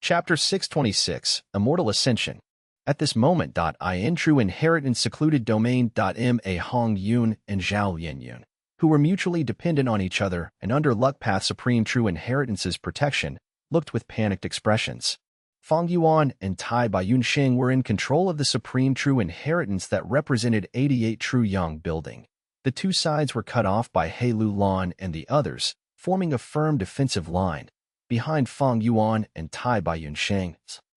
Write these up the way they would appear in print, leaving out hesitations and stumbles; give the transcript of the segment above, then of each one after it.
Chapter 626, Immortal Ascension. At this moment, in true inheritance secluded domain, ma Fang Yuan and Zhao Yinyun, who were mutually dependent on each other and under luck path supreme true inheritance's protection, looked with panicked expressions. Fang Yuan and Tai Bai Yunxing were in control of the supreme true inheritance that represented 88 True Yang building. The two sides were cut off by He Lu Lan and the others, forming a firm defensive line. Behind Fang Yuan and Tai Bai Yunxing,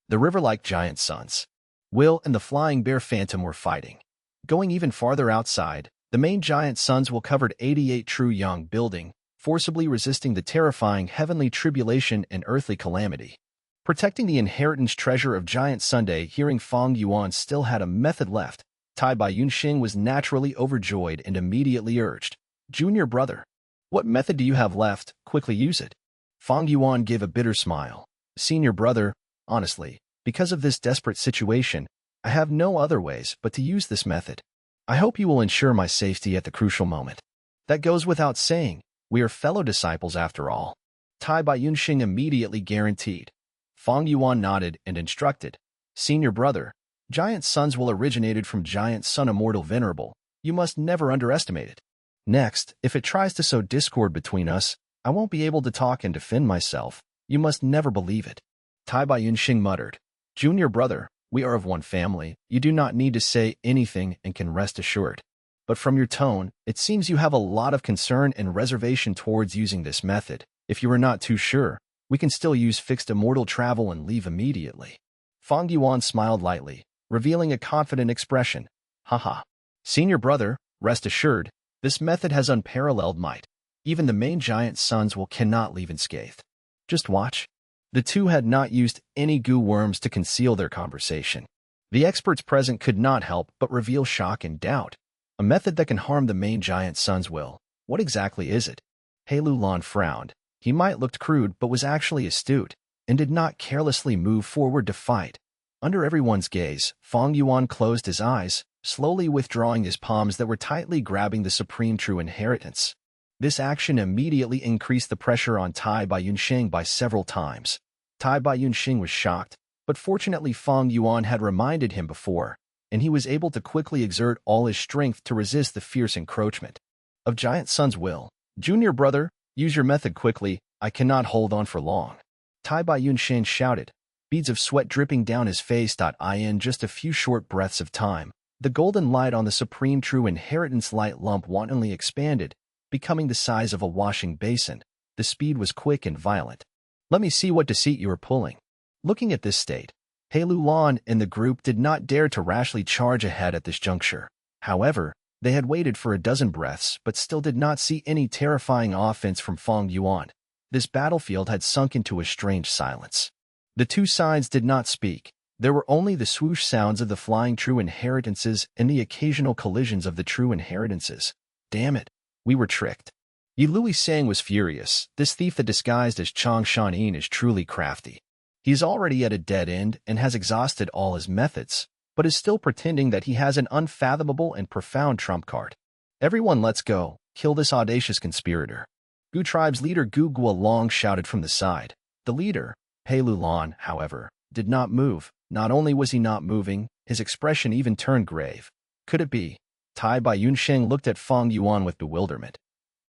the river-like giant sons, Will and the flying bear phantom were fighting. Going even farther outside, the main giant suns will covered 88 True Yang building, forcibly resisting the terrifying heavenly tribulation and earthly calamity. Protecting the inheritance treasure of Giant Sunday, hearing Fang Yuan still had a method left, Tai Bai Yunxing was naturally overjoyed and immediately urged, "Junior brother, what method do you have left? Quickly use it." Fang Yuan gave a bitter smile. "Senior brother, honestly, because of this desperate situation, I have no other ways but to use this method. I hope you will ensure my safety at the crucial moment." "That goes without saying. We are fellow disciples after all," Tai Bai Yunxing immediately guaranteed. Fang Yuan nodded and instructed, "Senior brother, Giant Suns will originated from Giant Sun Immortal Venerable. You must never underestimate it. Next, if it tries to sow discord between us, I won't be able to talk and defend myself. You must never believe it." Tai Bai Yunxing muttered, "Junior brother, we are of one family. You do not need to say anything and can rest assured. But from your tone, it seems you have a lot of concern and reservation towards using this method. If you are not too sure, we can still use fixed immortal travel and leave immediately." Fang Yuan smiled lightly, revealing a confident expression. "Haha. Senior brother, rest assured, this method has unparalleled might. Even the main giant suns cannot leave unscathed. Just watch." The two had not used any goo worms to conceal their conversation. The experts present could not help but reveal shock and doubt. A method that can harm the main giant suns will. What exactly is it? He Lu Lan frowned. He might looked crude but was actually astute, and did not carelessly move forward to fight. Under everyone's gaze, Fang Yuan closed his eyes, slowly withdrawing his palms that were tightly grabbing the supreme true inheritance. This action immediately increased the pressure on Tai Bai Yunxing by several times. Tai Bai Yunxing was shocked, but fortunately Fang Yuan had reminded him before, and he was able to quickly exert all his strength to resist the fierce encroachment of Giant Sun's will. "Junior brother, use your method quickly. I cannot hold on for long." Tai Bai Yunxing shouted, beads of sweat dripping down his face. In just a few short breaths of time, the golden light on the supreme true inheritance light lump wantonly expanded, becoming the size of a washing basin. The speed was quick and violent. "Let me see what deceit you are pulling." Looking at this state, He Lu Lan and the group did not dare to rashly charge ahead at this juncture. However, they had waited for a dozen breaths but still did not see any terrifying offense from Fang Yuan. This battlefield had sunk into a strange silence. The two sides did not speak. There were only the swoosh sounds of the flying true inheritances and the occasional collisions of the true inheritances. "Damn it. We were tricked." Yi Lui Sang was furious. This thief that disguised as Chang Shanin is truly crafty. He is already at a dead end and has exhausted all his methods, but is still pretending that he has an unfathomable and profound trump card. "Everyone let's go. Kill this audacious conspirator." Gu Tribe's leader Gu Guolong shouted from the side. The leader, He Lu Lan, however, did not move. Not only was he not moving, his expression even turned grave. Could it be? Tai Bai Yunxing looked at Fang Yuan with bewilderment.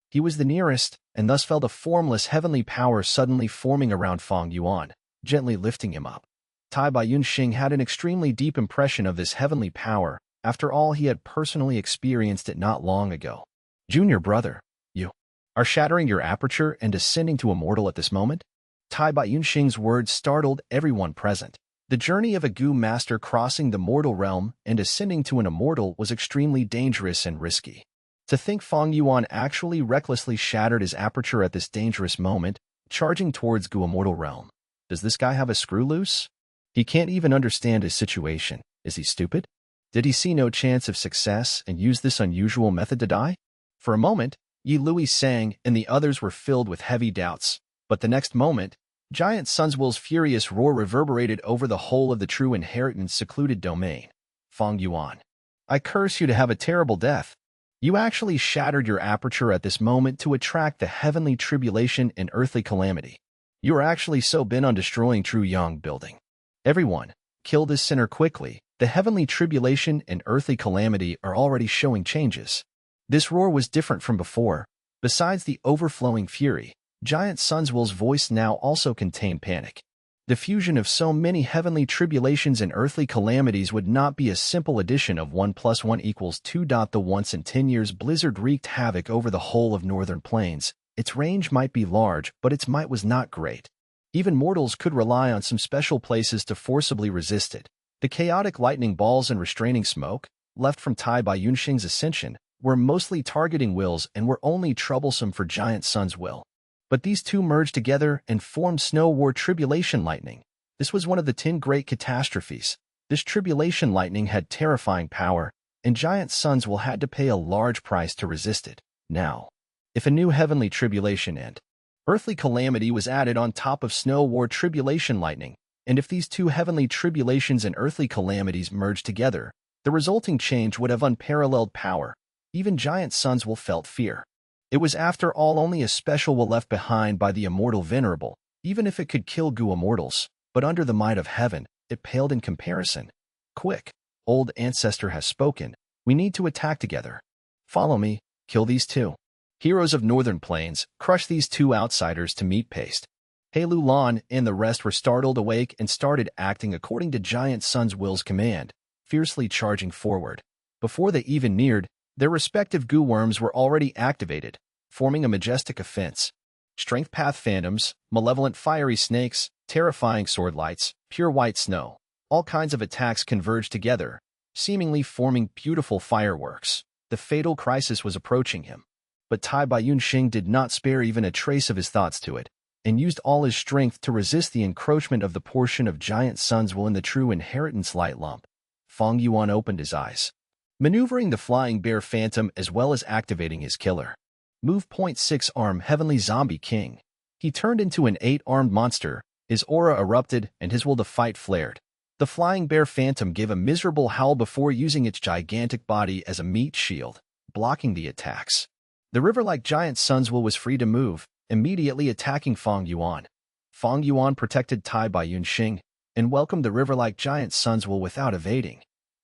He was the nearest, and thus felt a formless heavenly power suddenly forming around Fang Yuan, gently lifting him up. Tai Bai Yunxing had an extremely deep impression of this heavenly power. After all, he had personally experienced it not long ago. "Junior brother, you are shattering your aperture and ascending to immortal at this moment?" Tai Bai Yunxing's words startled everyone present. The journey of a Gu master crossing the mortal realm and ascending to an immortal was extremely dangerous and risky. To think Fang Yuan actually recklessly shattered his aperture at this dangerous moment, charging towards Gu immortal realm. Does this guy have a screw loose? He can't even understand his situation. Is he stupid? Did he see no chance of success and use this unusual method to die? For a moment, Yi Lui Sang and the others were filled with heavy doubts, but the next moment, Giant Sunwill's furious roar reverberated over the whole of the true inheritance secluded domain. "Fang Yuan, I curse you to have a terrible death. You actually shattered your aperture at this moment to attract the heavenly tribulation and earthly calamity. You are actually so bent on destroying True Yang building. Everyone, kill this sinner quickly. The heavenly tribulation and earthly calamity are already showing changes. This roar was different from before. Besides the overflowing fury, Giant Sunwill's voice now also contained panic. The fusion of so many heavenly tribulations and earthly calamities would not be a simple addition of 1 + 1 = 2. The once in 10 years blizzard wreaked havoc over the whole of northern plains. Its range might be large, but its might was not great. Even mortals could rely on some special places to forcibly resist it. The chaotic lightning balls and restraining smoke, left from Tai Bai Yunxing's ascension, were mostly targeting wills and were only troublesome for Giant Sun's will. But these two merged together and formed Snow War Tribulation Lightning. This was one of the 10 great catastrophes. This tribulation lightning had terrifying power, and Giant Suns will had to pay a large price to resist it. Now, if a new heavenly tribulation and earthly calamity was added on top of Snow War Tribulation Lightning, and if these two heavenly tribulations and earthly calamities merged together, the resulting change would have unparalleled power. Even Giant Suns will felt fear. It was after all only a special will left behind by the immortal venerable, even if it could kill Gu immortals, but under the might of heaven, it paled in comparison. Quick, old ancestor has spoken. We need to attack together. Follow me, kill these two. Heroes of Northern Plains, crush these two outsiders to meat paste. He Lu Lan and the rest were startled awake and started acting according to Giant Sun's will's command, fiercely charging forward. Before they even neared, their respective goo worms were already activated, forming a majestic offense. Strength path phantoms, malevolent fiery snakes, terrifying sword lights, pure white snow. All kinds of attacks converged together, seemingly forming beautiful fireworks. The fatal crisis was approaching him. But Tai Bai Yunxing did not spare even a trace of his thoughts to it, and used all his strength to resist the encroachment of the portion of Giant Sun's will in the true inheritance light lump. Fang Yuan opened his eyes, maneuvering the flying bear phantom as well as activating his killer. Move 6-arm Heavenly Zombie King. He turned into an 8-armed monster, his aura erupted and his will to fight flared. The flying bear phantom gave a miserable howl before using its gigantic body as a meat shield, blocking the attacks. The river-like Giant Sun's will was free to move, immediately attacking Fang Yuan. Fang Yuan protected Tai Bai Yunxing and welcomed the river-like Giant Sun's will without evading.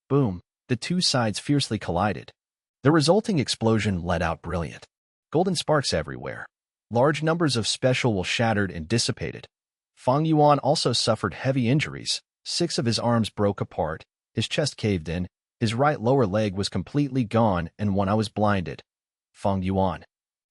Boom, the two sides fiercely collided. The resulting explosion let out brilliant golden sparks everywhere. Large numbers of special will shattered and dissipated. Fang Yuan also suffered heavy injuries. 6 of his arms broke apart, his chest caved in, his right lower leg was completely gone, and one eye was blinded. Fang Yuan,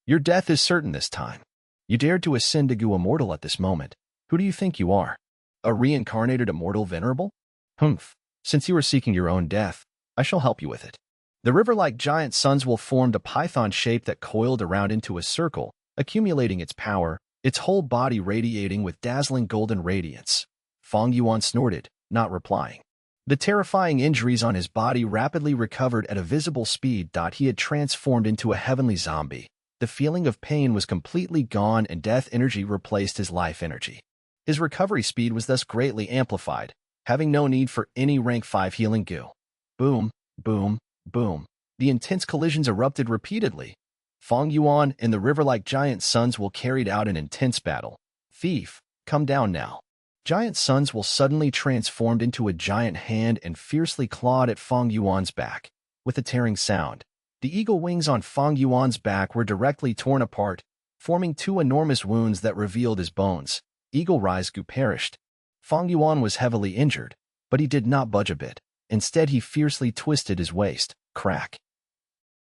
your death is certain this time. You dared to ascend to Gu Immortal at this moment. Who do you think you are? A reincarnated immortal venerable? Humph. Since you are seeking your own death, I shall help you with it. The river-like Giant Sun's will formed a python shape that coiled around into a circle, accumulating its power, its whole body radiating with dazzling golden radiance. Fang Yuan snorted, not replying. The terrifying injuries on his body rapidly recovered at a visible speed. He had transformed into a heavenly zombie. The feeling of pain was completely gone and death energy replaced his life energy. His recovery speed was thus greatly amplified, having no need for any rank 5 healing goo. Boom, boom, boom. The intense collisions erupted repeatedly. Fang Yuan and the river-like Giant Sun's will carried out an intense battle. Thief, come down now. Giant Sun's will suddenly transformed into a giant hand and fiercely clawed at Fang Yuan's back. With a tearing sound, the eagle wings on Fang Yuan's back were directly torn apart, forming 2 enormous wounds that revealed his bones. Eagle Rise Gu perished. Fang Yuan was heavily injured, but he did not budge a bit. Instead, he fiercely twisted his waist. Crack.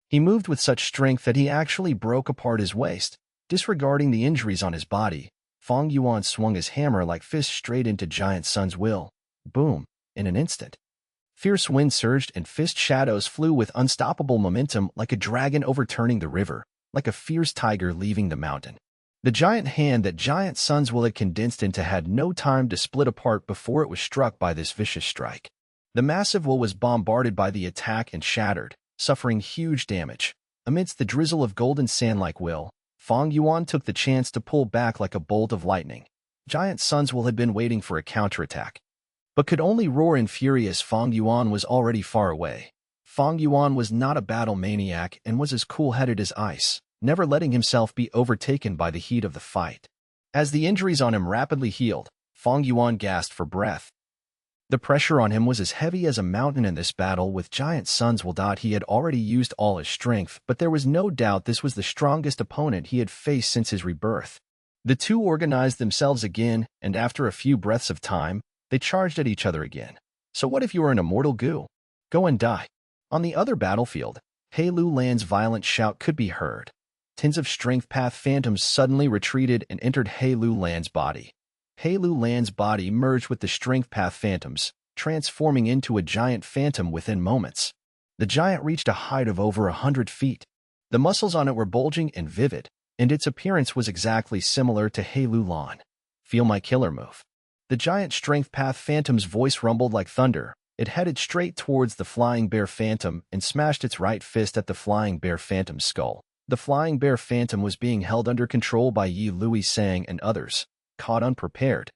He moved with such strength that he actually broke apart his waist. Disregarding the injuries on his body, Fang Yuan swung his hammer like fist straight into Giant Sun's will. Boom, in an instant. Fierce wind surged and fist shadows flew with unstoppable momentum like a dragon overturning the river, like a fierce tiger leaving the mountain. The giant hand that Giant Sun's will had condensed into had no time to split apart before it was struck by this vicious strike. The massive will was bombarded by the attack and shattered, suffering huge damage. Amidst the drizzle of golden sand-like will, Fang Yuan took the chance to pull back like a bolt of lightning. Giant Sun's will had been waiting for a counterattack, but could only roar in fury as Fang Yuan was already far away. Fang Yuan was not a battle maniac and was as cool-headed as ice, never letting himself be overtaken by the heat of the fight. As the injuries on him rapidly healed, Fang Yuan gasped for breath. The pressure on him was as heavy as a mountain in this battle with giant suns. He had already used all his strength, but there was no doubt this was the strongest opponent he had faced since his rebirth. The two organized themselves again, and after a few breaths of time, they charged at each other again. So what if you are an immortal goo? Go and die. On the other battlefield, He Lu Lan's violent shout could be heard. Tins of strength path phantoms suddenly retreated and entered He Lu Lan's body. He Lu Lan's body merged with the strength path phantoms, transforming into a giant phantom within moments. The giant reached a height of over 100 feet. The muscles on it were bulging and vivid, and its appearance was exactly similar to He Lu Lan. Feel my killer move. The giant strength path phantom's voice rumbled like thunder. It headed straight towards the flying bear phantom and smashed its right fist at the flying bear phantom's skull. The flying bear phantom was being held under control by Yi Lui Sang and others. Caught unprepared,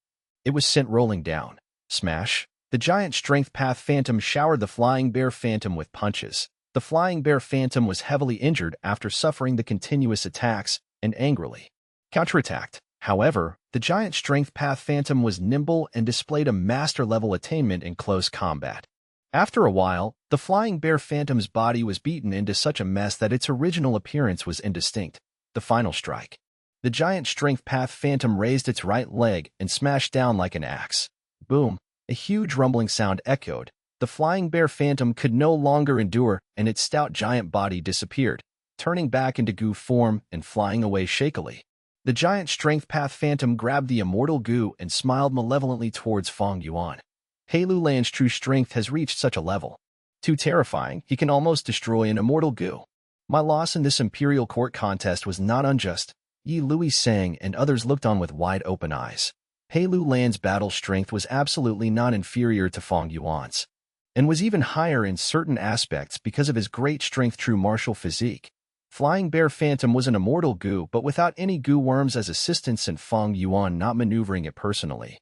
it was sent rolling down. Smash! The giant strength path phantom showered the flying bear phantom with punches. The flying bear phantom was heavily injured after suffering the continuous attacks and angrily counterattacked. However, the giant strength path phantom was nimble and displayed a master-level attainment in close combat. After a while, the flying bear phantom's body was beaten into such a mess that its original appearance was indistinct. The final strike. The giant strength path phantom raised its right leg and smashed down like an axe. Boom! A huge rumbling sound echoed. The flying bear phantom could no longer endure, and its stout giant body disappeared, turning back into goo form and flying away shakily. The giant strength path phantom grabbed the immortal goo and smiled malevolently towards Fang Yuan. He Lu Lan's true strength has reached such a level. Too terrifying, he can almost destroy an immortal goo. My loss in this imperial court contest was not unjust. Yi Lui Sang and others looked on with wide-open eyes. He Lu Lan's battle strength was absolutely not inferior to Fang Yuan's, and was even higher in certain aspects because of his great strength true martial physique. Flying Bear Phantom was an immortal goo but without any goo worms as assistants and Fang Yuan not maneuvering it personally.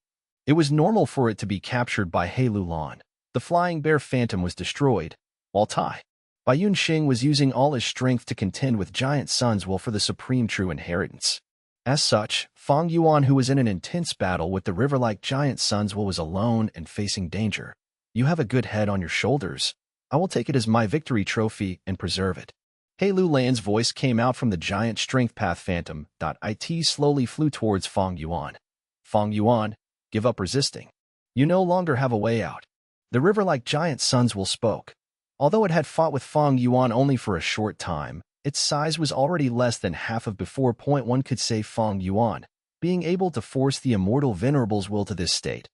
It was normal for it to be captured by He Lu Lan. The Flying Bear Phantom was destroyed, while Tai Yun Xing was using all his strength to contend with Giant Sun's will for the supreme true inheritance. As such, Fang Yuan, who was in an intense battle with the river-like Giant Sun's will, was alone and facing danger. You have a good head on your shoulders. I will take it as my victory trophy and preserve it. He Lu Lan's voice came out from the giant strength path phantom. It slowly flew towards Fang Yuan. Fang Yuan, give up resisting. You no longer have a way out. The river-like Giant Sun's will spoke. Although it had fought with Fang Yuan only for a short time, its size was already less than half of before. One could say Fang Yuan, being able to force the immortal Venerable's will to this state,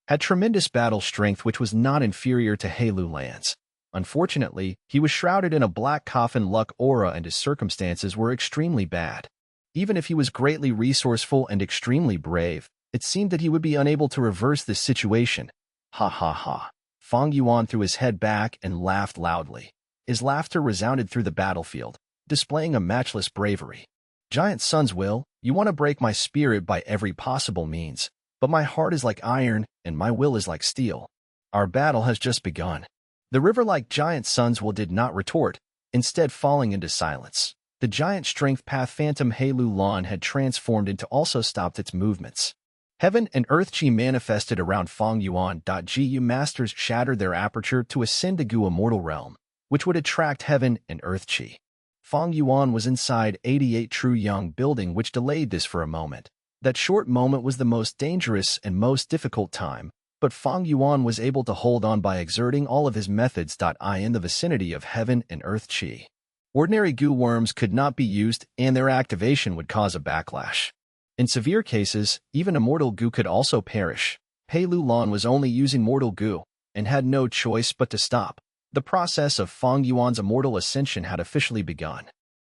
had tremendous battle strength which was not inferior to He Lu Lan's. Unfortunately, he was shrouded in a black coffin luck aura and his circumstances were extremely bad. Even if he was greatly resourceful and extremely brave, it seemed that he would be unable to reverse this situation. Ha ha ha. Fang Yuan threw his head back and laughed loudly. His laughter resounded through the battlefield, displaying a matchless bravery. Giant Sun's will, you want to break my spirit by every possible means, but my heart is like iron and my will is like steel. Our battle has just begun. The river-like Giant Sun's will did not retort, instead falling into silence. The giant strength path phantom He Lu Lan had transformed into also stopped its movements. Heaven and Earth Chi manifested around Fang Yuan. Gu masters shattered their aperture to ascend to Gu immortal realm, which would attract Heaven and Earth Chi. Fang Yuan was inside 88 True Young building, which delayed this for a moment. That short moment was the most dangerous and most difficult time, but Fang Yuan was able to hold on by exerting all of his methods. In the vicinity of Heaven and Earth Chi, ordinary goo worms could not be used and their activation would cause a backlash. In severe cases, even immortal goo could also perish. He Lu Lan was only using mortal goo and had no choice but to stop. The process of Fang Yuan's immortal ascension had officially begun.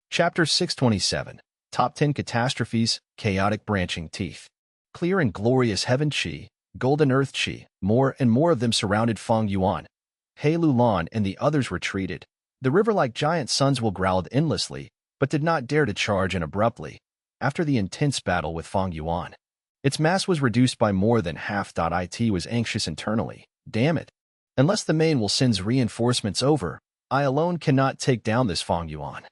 Chapter 627. Top 10 Catastrophes, Chaotic Branching Teeth. Clear and glorious Heaven Chi, Golden Earth Chi, more and more of them surrounded Fang Yuan. He Lu Lan and the others retreated. The river-like Giant Sun's will growled endlessly, but did not dare to charge in abruptly. After the intense battle with Fang Yuan, its mass was reduced by more than half. It was anxious internally. Damn it. Unless the main will sends reinforcements over, I alone cannot take down this Fang Yuan.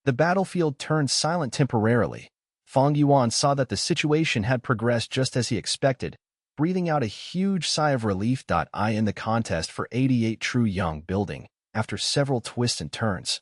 The battlefield turned silent temporarily. Fang Yuan saw that the situation had progressed just as he expected, breathing out a huge sigh of relief. In the contest for 88 True Young building, after several twists and turns,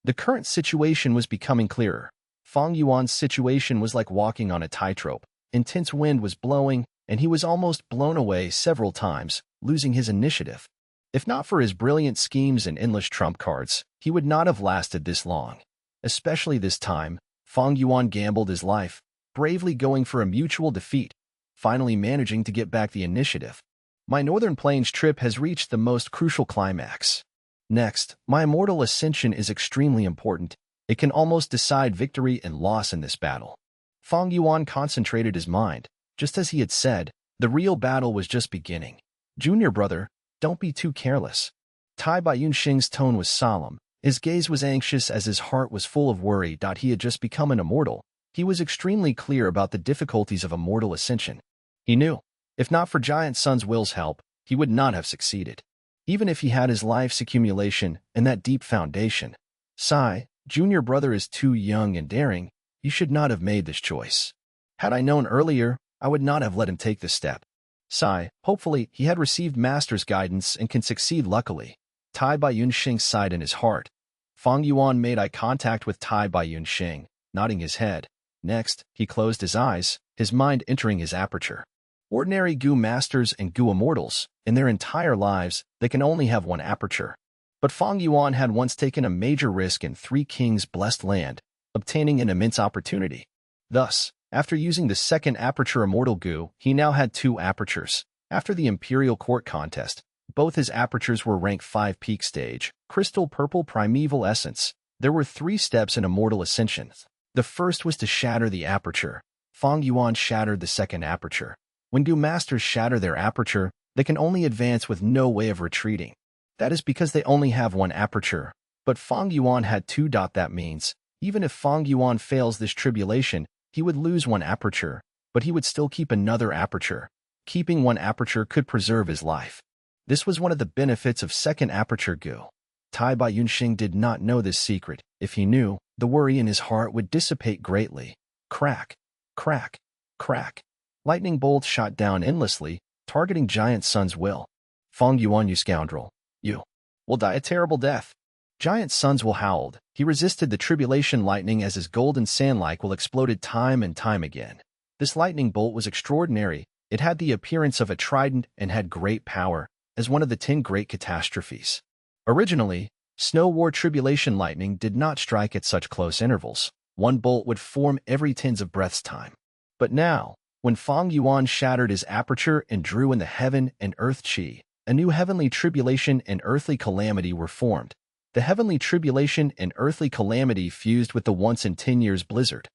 the current situation was becoming clearer. Fang Yuan's situation was like walking on a tightrope. Intense wind was blowing, and he was almost blown away several times, losing his initiative. If not for his brilliant schemes and endless trump cards, he would not have lasted this long. Especially this time, Fang Yuan gambled his life, bravely going for a mutual defeat, finally managing to get back the initiative. My Northern Plains trip has reached the most crucial climax. Next, my immortal ascension is extremely important. It can almost decide victory and loss in this battle. Fang Yuan concentrated his mind. Just as he had said, the real battle was just beginning. Junior brother, don't be too careless. Tai Baiyunxing's tone was solemn. His gaze was anxious as his heart was full of worry. He had just become an immortal. He was extremely clear about the difficulties of immortal ascension. He knew, if not for Giant Sun's will's help, he would not have succeeded. Even if he had his life's accumulation and that deep foundation. Sai, junior brother is too young and daring. You should not have made this choice. Had I known earlier, I would not have let him take this step. Sai, hopefully, he had received master's guidance and can succeed luckily. Tai Baiyunxing sighed in his heart. Fang Yuan made eye contact with Tai Baiyunxing, nodding his head. Next, he closed his eyes, his mind entering his aperture. Ordinary Gu masters and Gu immortals, in their entire lives, they can only have one aperture. But Fang Yuan had once taken a major risk in Three Kings' blessed land, obtaining an immense opportunity. Thus, after using the second aperture immortal Gu, he now had two apertures. After the Imperial Court contest, both his apertures were rank 5 peak stage, crystal purple primeval essence. There were 3 steps in immortal ascension. The first was to shatter the aperture. Fang Yuan shattered the second aperture. When Gu masters shatter their aperture, they can only advance with no way of retreating. That is because they only have one aperture. But Fang Yuan had 2. That means, even if Fang Yuan fails this tribulation, he would lose one aperture, but he would still keep another aperture. Keeping one aperture could preserve his life. This was one of the benefits of second aperture Gu. Tai Baiyunxing did not know this secret. If he knew, the worry in his heart would dissipate greatly. Crack, crack, crack. Lightning bolts shot down endlessly, targeting Giant Sun's will. Fang Yuan, you scoundrel. You will die a terrible death. Giant Sun's will howled. He resisted the tribulation lightning as his golden sand-like will exploded time and time again. This lightning bolt was extraordinary. It had the appearance of a trident and had great power, as one of the 10 great catastrophes. Originally, Snow War tribulation lightning did not strike at such close intervals. One bolt would form every tens of breaths time. But now, when Fang Yuan shattered his aperture and drew in the heaven and earth chi, a new heavenly tribulation and earthly calamity were formed. The heavenly tribulation and earthly calamity fused with the once-in-10 years blizzard,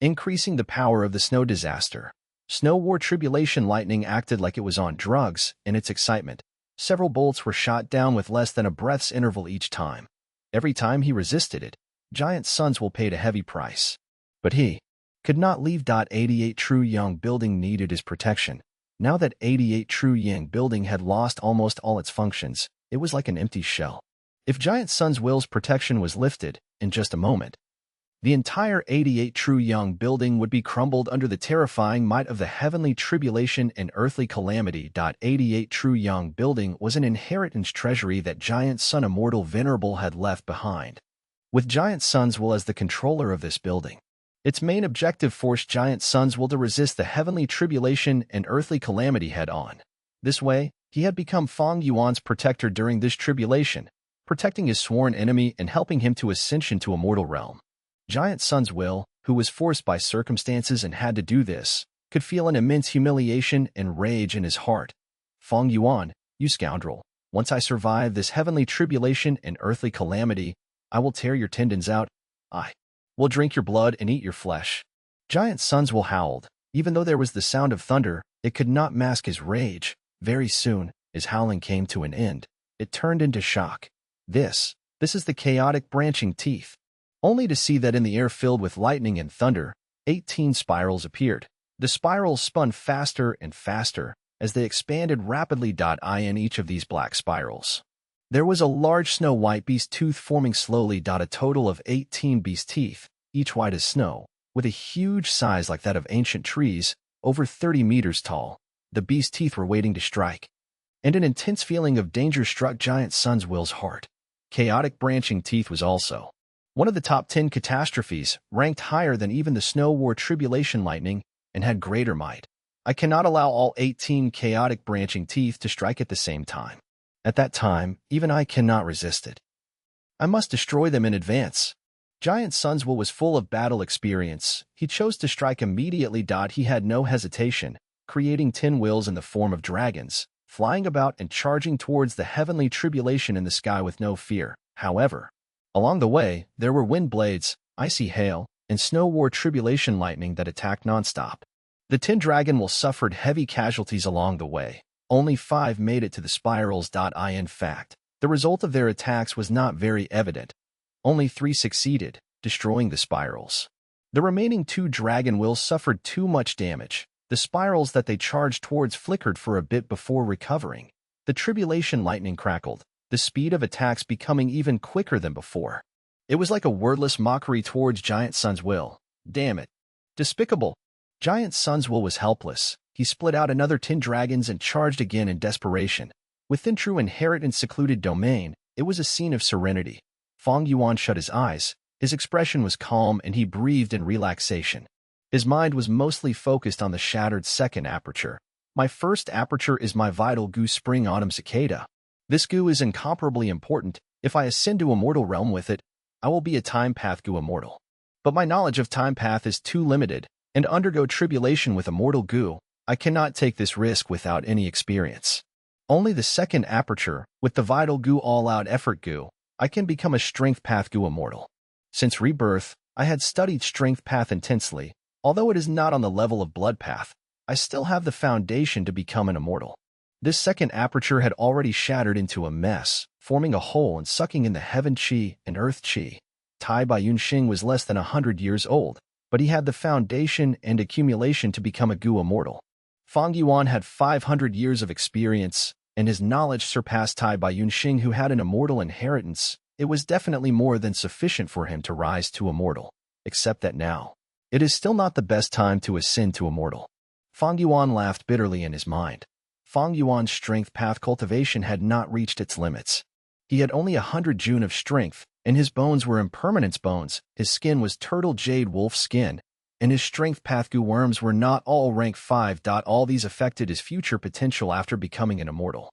increasing the power of the snow disaster. Snow War tribulation lightning acted like it was on drugs in its excitement. Several bolts were shot down with less than a breath's interval each time. Every time he resisted it, Giant Sun's will paid a heavy price. But he could not leave. 88 True Young building needed his protection. Now that 88 True Yang building had lost almost all its functions, it was like an empty shell. If Giant Sun's will's protection was lifted, in just a moment, the entire 88 True Young building would be crumbled under the terrifying might of the heavenly tribulation and earthly calamity. 88 True Young building was an inheritance treasury that Giant Sun Immortal Venerable had left behind. With Giant Sun's will as the controller of this building, its main objective forced Giant Sun's will to resist the heavenly tribulation and earthly calamity head-on. This way, he had become Fang Yuan's protector during this tribulation, protecting his sworn enemy and helping him to ascension to immortal realm. Giant Sun's will, who was forced by circumstances and had to do this, could feel an immense humiliation and rage in his heart. Fang Yuan, you scoundrel, once I survive this heavenly tribulation and earthly calamity, I will tear your tendons out. I will drink your blood and eat your flesh. Giant Sun's will howled. Even though there was the sound of thunder, it could not mask his rage. Very soon, his howling came to an end. It turned into shock. This is the chaotic branching teeth. Only to see that in the air filled with lightning and thunder, 18 spirals appeared. The spirals spun faster and faster as they expanded rapidly. In each of these black spirals, there was a large snow-white beast tooth forming slowly. A total of 18 beast teeth, each white as snow, With a huge size like that of ancient trees, over 30 meters tall, the beast's teeth were waiting to strike. And an intense feeling of danger struck Giant Sun's Will's heart. Chaotic branching teeth was also one of the top 10 catastrophes, ranked higher than even the Snow War Tribulation Lightning, and had greater might. I cannot allow all 18 chaotic branching teeth to strike at the same time. At that time, even I cannot resist it. I must destroy them in advance. Giant Sun's Will was full of battle experience. He chose to strike immediately. He had no hesitation, creating 10 wills in the form of dragons, flying about and charging towards the heavenly tribulation in the sky with no fear. However, along the way, there were wind blades, icy hail, and Snow War Tribulation Lightning that attacked nonstop. The 10 dragon will suffered heavy casualties along the way. Only 5 made it to the spirals. In fact, the result of their attacks was not very evident. Only 3 succeeded, destroying the spirals. The remaining 2 dragon wills suffered too much damage. The spirals that they charged towards flickered for a bit before recovering. The tribulation lightning crackled, the speed of attacks becoming even quicker than before. It was like a wordless mockery towards Giant Sun's Will. Damn it. Despicable. Giant Sun's Will was helpless. He split out another 10 dragons and charged again in desperation. Within true inherent and secluded domain, it was a scene of serenity. Fang Yuan shut his eyes. His expression was calm and he breathed in relaxation. His mind was mostly focused on the shattered second aperture. My first aperture is my vital goo spring autumn cicada. This goo is incomparably important. If I ascend to immortal realm with it, I will be a time path goo immortal. But my knowledge of time path is too limited, and undergo tribulation with immortal goo, I cannot take this risk without any experience. Only the second aperture, with the vital goo all-out effort goo, I can become a strength path goo immortal. Since rebirth, I had studied strength path intensely. Although it is not on the level of blood path, I still have the foundation to become an immortal. This second aperture had already shattered into a mess, forming a hole and sucking in the heaven chi and earth chi. Tai Yunxing was less than 100 years old, but he had the foundation and accumulation to become a goo immortal. Fang Yuan had 500 years of experience, and his knowledge surpassed Tai Yunxing, who had an immortal inheritance. It was definitely more than sufficient for him to rise to immortal, except that now, it is still not the best time to ascend to immortal. Fang Yuan laughed bitterly in his mind. Fang Yuan's strength path cultivation had not reached its limits. He had only 100 June of strength, and his bones were impermanence bones. His skin was turtle jade wolf skin, and his strength path goo worms were not all rank 5. All these affected his future potential after becoming an immortal.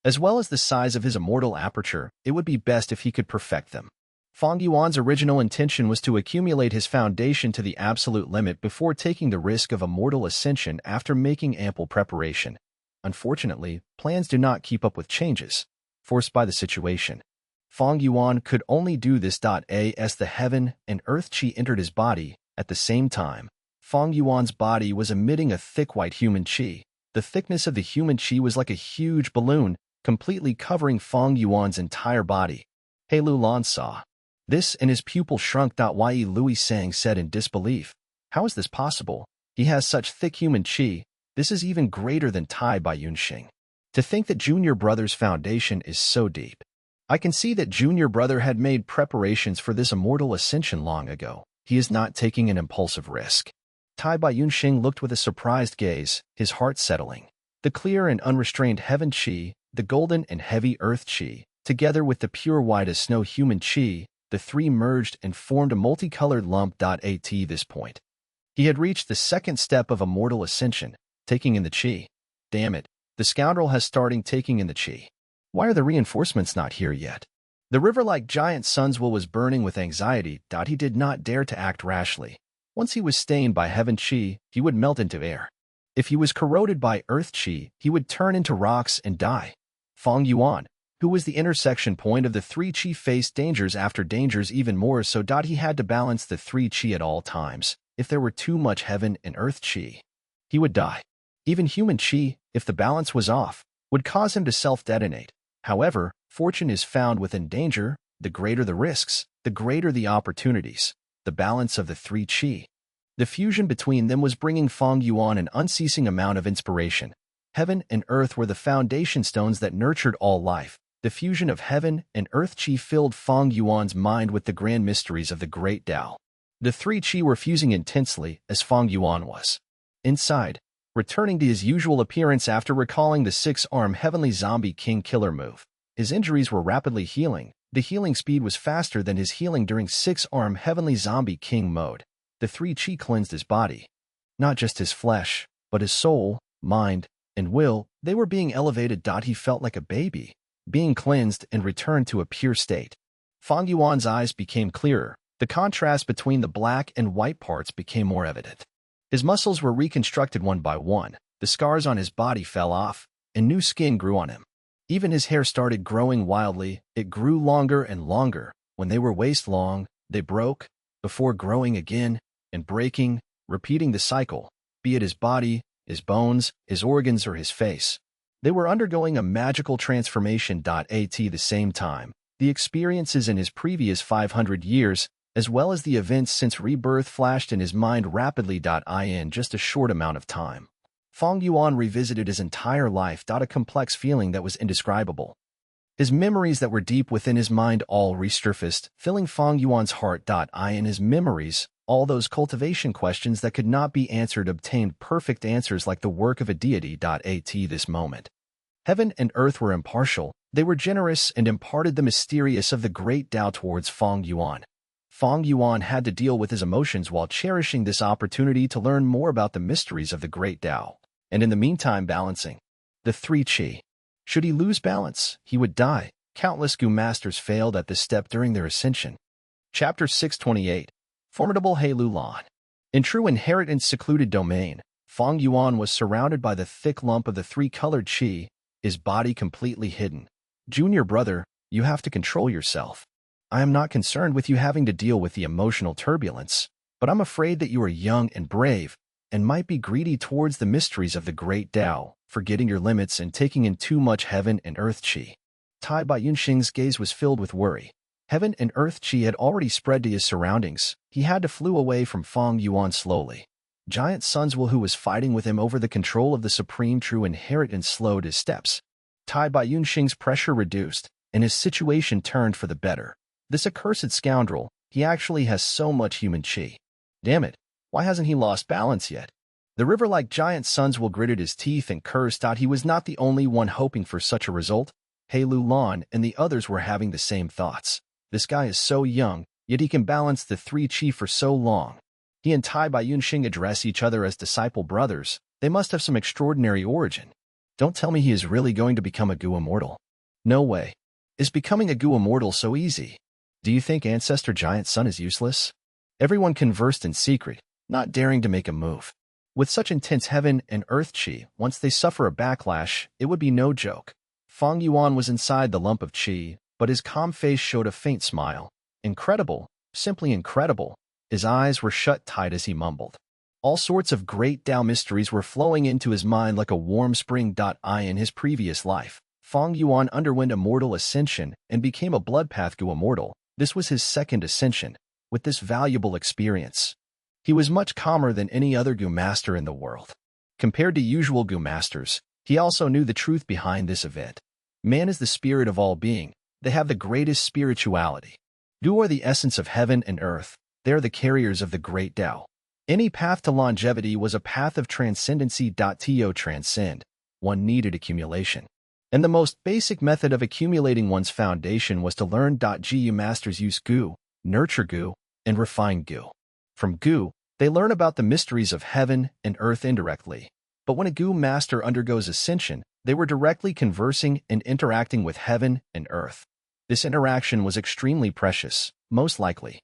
As well as the size of his immortal aperture, it would be best if he could perfect them. Fang Yuan's original intention was to accumulate his foundation to the absolute limit before taking the risk of immortal ascension after making ample preparation. Unfortunately, plans do not keep up with changes, forced by the situation. Fang Yuan could only do this. As the heaven and earth chi entered his body, at the same time, Fang Yuan's body was emitting a thick white human chi. The thickness of the human chi was like a huge balloon, completely covering Fang Yuan's entire body. He Lulan saw this and his pupil shrunk. Yi Lui Sang said in disbelief, "How is this possible? He has such thick human chi. This is even greater than Tai Yunxing. To think that Junior Brother's foundation is so deep. I can see that Junior Brother had made preparations for this immortal ascension long ago. He is not taking an impulsive risk." Tai Yunxing looked with a surprised gaze, his heart settling. The clear and unrestrained heaven chi, the golden and heavy earth chi, together with the pure white as snow human chi, the three merged and formed a multicolored lump. At this point, he had reached the second step of immortal ascension, taking in the chi. Damn it, the scoundrel has started taking in the chi. Why are the reinforcements not here yet? The river-like Giant Sun's Will was burning with anxiety. He did not dare to act rashly. Once he was stained by heaven chi, he would melt into air. If he was corroded by earth chi, he would turn into rocks and die. Fang Yuan, who was the intersection point of the three chi, faced dangers after dangers even more so. He had to balance the three chi at all times. If there were too much heaven and earth chi, he would die. Even human chi, if the balance was off, would cause him to self-detonate. However, fortune is found within danger. The greater the risks, the greater the opportunities. The balance of the three chi. The fusion between them was bringing Fang Yuan an unceasing amount of inspiration. Heaven and earth were the foundation stones that nurtured all life. The fusion of heaven and earth chi filled Fang Yuan's mind with the grand mysteries of the great Tao. The three Qi were fusing intensely as Fang Yuan was. Inside, returning to his usual appearance after recalling the six-arm heavenly zombie king killer move. His injuries were rapidly healing. The healing speed was faster than his healing during six-arm heavenly zombie king mode. The three Qi cleansed his body. Not just his flesh, but his soul, mind, and will. They were being elevated. He felt like a baby, being cleansed and returned to a pure state. Fang Yuan's eyes became clearer. The contrast between the black and white parts became more evident. His muscles were reconstructed one by one, the scars on his body fell off, and new skin grew on him. Even his hair started growing wildly. It grew longer and longer. When they were waist-long, they broke, before growing again, and breaking, repeating the cycle, be it his body, his bones, his organs, or his face. They were undergoing a magical transformation. At the same time, the experiences in his previous 500 years, as well as the events since rebirth, flashed in his mind rapidly. In just a short amount of time, Fang Yuan revisited his entire life. A complex feeling that was indescribable. His memories that were deep within his mind all resurfaced, filling Fang Yuan's heart. In his memories, all those cultivation questions that could not be answered obtained perfect answers like the work of a deity. At this moment, heaven and earth were impartial. They were generous and imparted the mysterious of the great Tao towards Fang Yuan. Fang Yuan had to deal with his emotions while cherishing this opportunity to learn more about the mysteries of the great Tao, and in the meantime balancing the three Qi. Should he lose balance, he would die. Countless Gu masters failed at this step during their ascension. Chapter 628. Formidable He Lulan. In true inheritance secluded domain, Fang Yuan was surrounded by the thick lump of the three-colored Qi, his body completely hidden. Junior brother, you have to control yourself. I am not concerned with you having to deal with the emotional turbulence, but I'm afraid that you are young and brave, and might be greedy towards the mysteries of the great Tao, forgetting your limits and taking in too much heaven and earth Qi. Tai Baiyunxing's gaze was filled with worry. Heaven and earth Qi had already spread to his surroundings. He had to flew away from Fang Yuan slowly. Giant Sun's Will, who was fighting with him over the control of the supreme true inheritance, slowed his steps. Tai Baiyunxing's pressure reduced, and his situation turned for the better. This accursed scoundrel, he actually has so much human Qi. Damn it, why hasn't he lost balance yet? The river-like Giant Sun's Will gritted his teeth and cursed. He was not the only one hoping for such a result. He Lulan and the others were having the same thoughts. This guy is so young, yet he can balance the three Qi for so long. He and Tai Baiyunxing address each other as disciple brothers. They must have some extraordinary origin. Don't tell me he is really going to become a Gu immortal. No way. Is becoming a Gu immortal so easy? Do you think Ancestor Giant Sun is useless? Everyone conversed in secret, not daring to make a move. With such intense heaven and earth Qi, once they suffer a backlash, it would be no joke. Fang Yuan was inside the lump of Qi, but his calm face showed a faint smile. Incredible, simply incredible. His eyes were shut tight as he mumbled. All sorts of great Tao mysteries were flowing into his mind like a warm spring. In his previous life, Fang Yuan underwent a mortal ascension and became a bloodpath Gu immortal. This was his second ascension. With this valuable experience, he was much calmer than any other Gu master in the world. Compared to usual Gu masters, he also knew the truth behind this event. Man is the spirit of all being. They have the greatest spirituality. Gu are the essence of heaven and earth. They are the carriers of the great Tao. Any path to longevity was a path of transcendency. To transcend, one needed accumulation. And the most basic method of accumulating one's foundation was to learn. Gu masters use Gu, nurture Gu, and refine Gu. From Gu, they learn about the mysteries of heaven and earth indirectly. But when a Gu master undergoes ascension, they were directly conversing and interacting with heaven and earth. This interaction was extremely precious, most likely.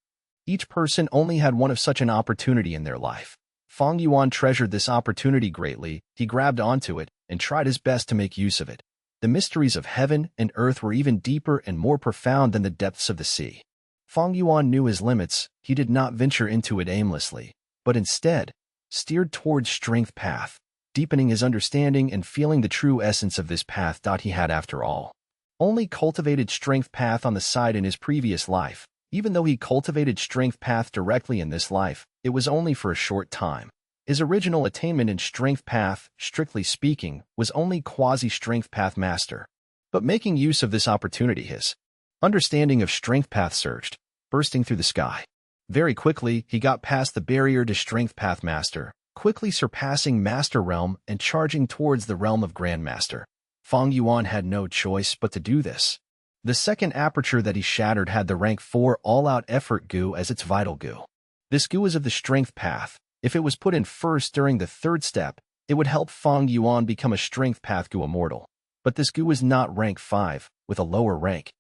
Each person only had one of such an opportunity in their life. Fang Yuan treasured this opportunity greatly. He grabbed onto it and tried his best to make use of it. The mysteries of heaven and earth were even deeper and more profound than the depths of the sea. Fang Yuan knew his limits. He did not venture into it aimlessly, but instead steered towards strength path, deepening his understanding and feeling the true essence of this path. He had, after all, only cultivated strength path on the side in his previous life. Even though he cultivated strength path directly in this life, it was only for a short time. His original attainment in strength path, strictly speaking, was only quasi-strength path master. But making use of this opportunity, his understanding of strength path surged, bursting through the sky. Very quickly, he got past the barrier to Strength Path Master, quickly surpassing Master Realm and charging towards the realm of Grandmaster. Fang Yuan had no choice but to do this. The second aperture that he shattered had the rank 4 all-out effort goo as its vital goo. This goo is of the Strength Path. If it was put in first during the third step, it would help Fang Yuan become a Strength Path goo immortal. But this goo is not rank 5, with a lower rank.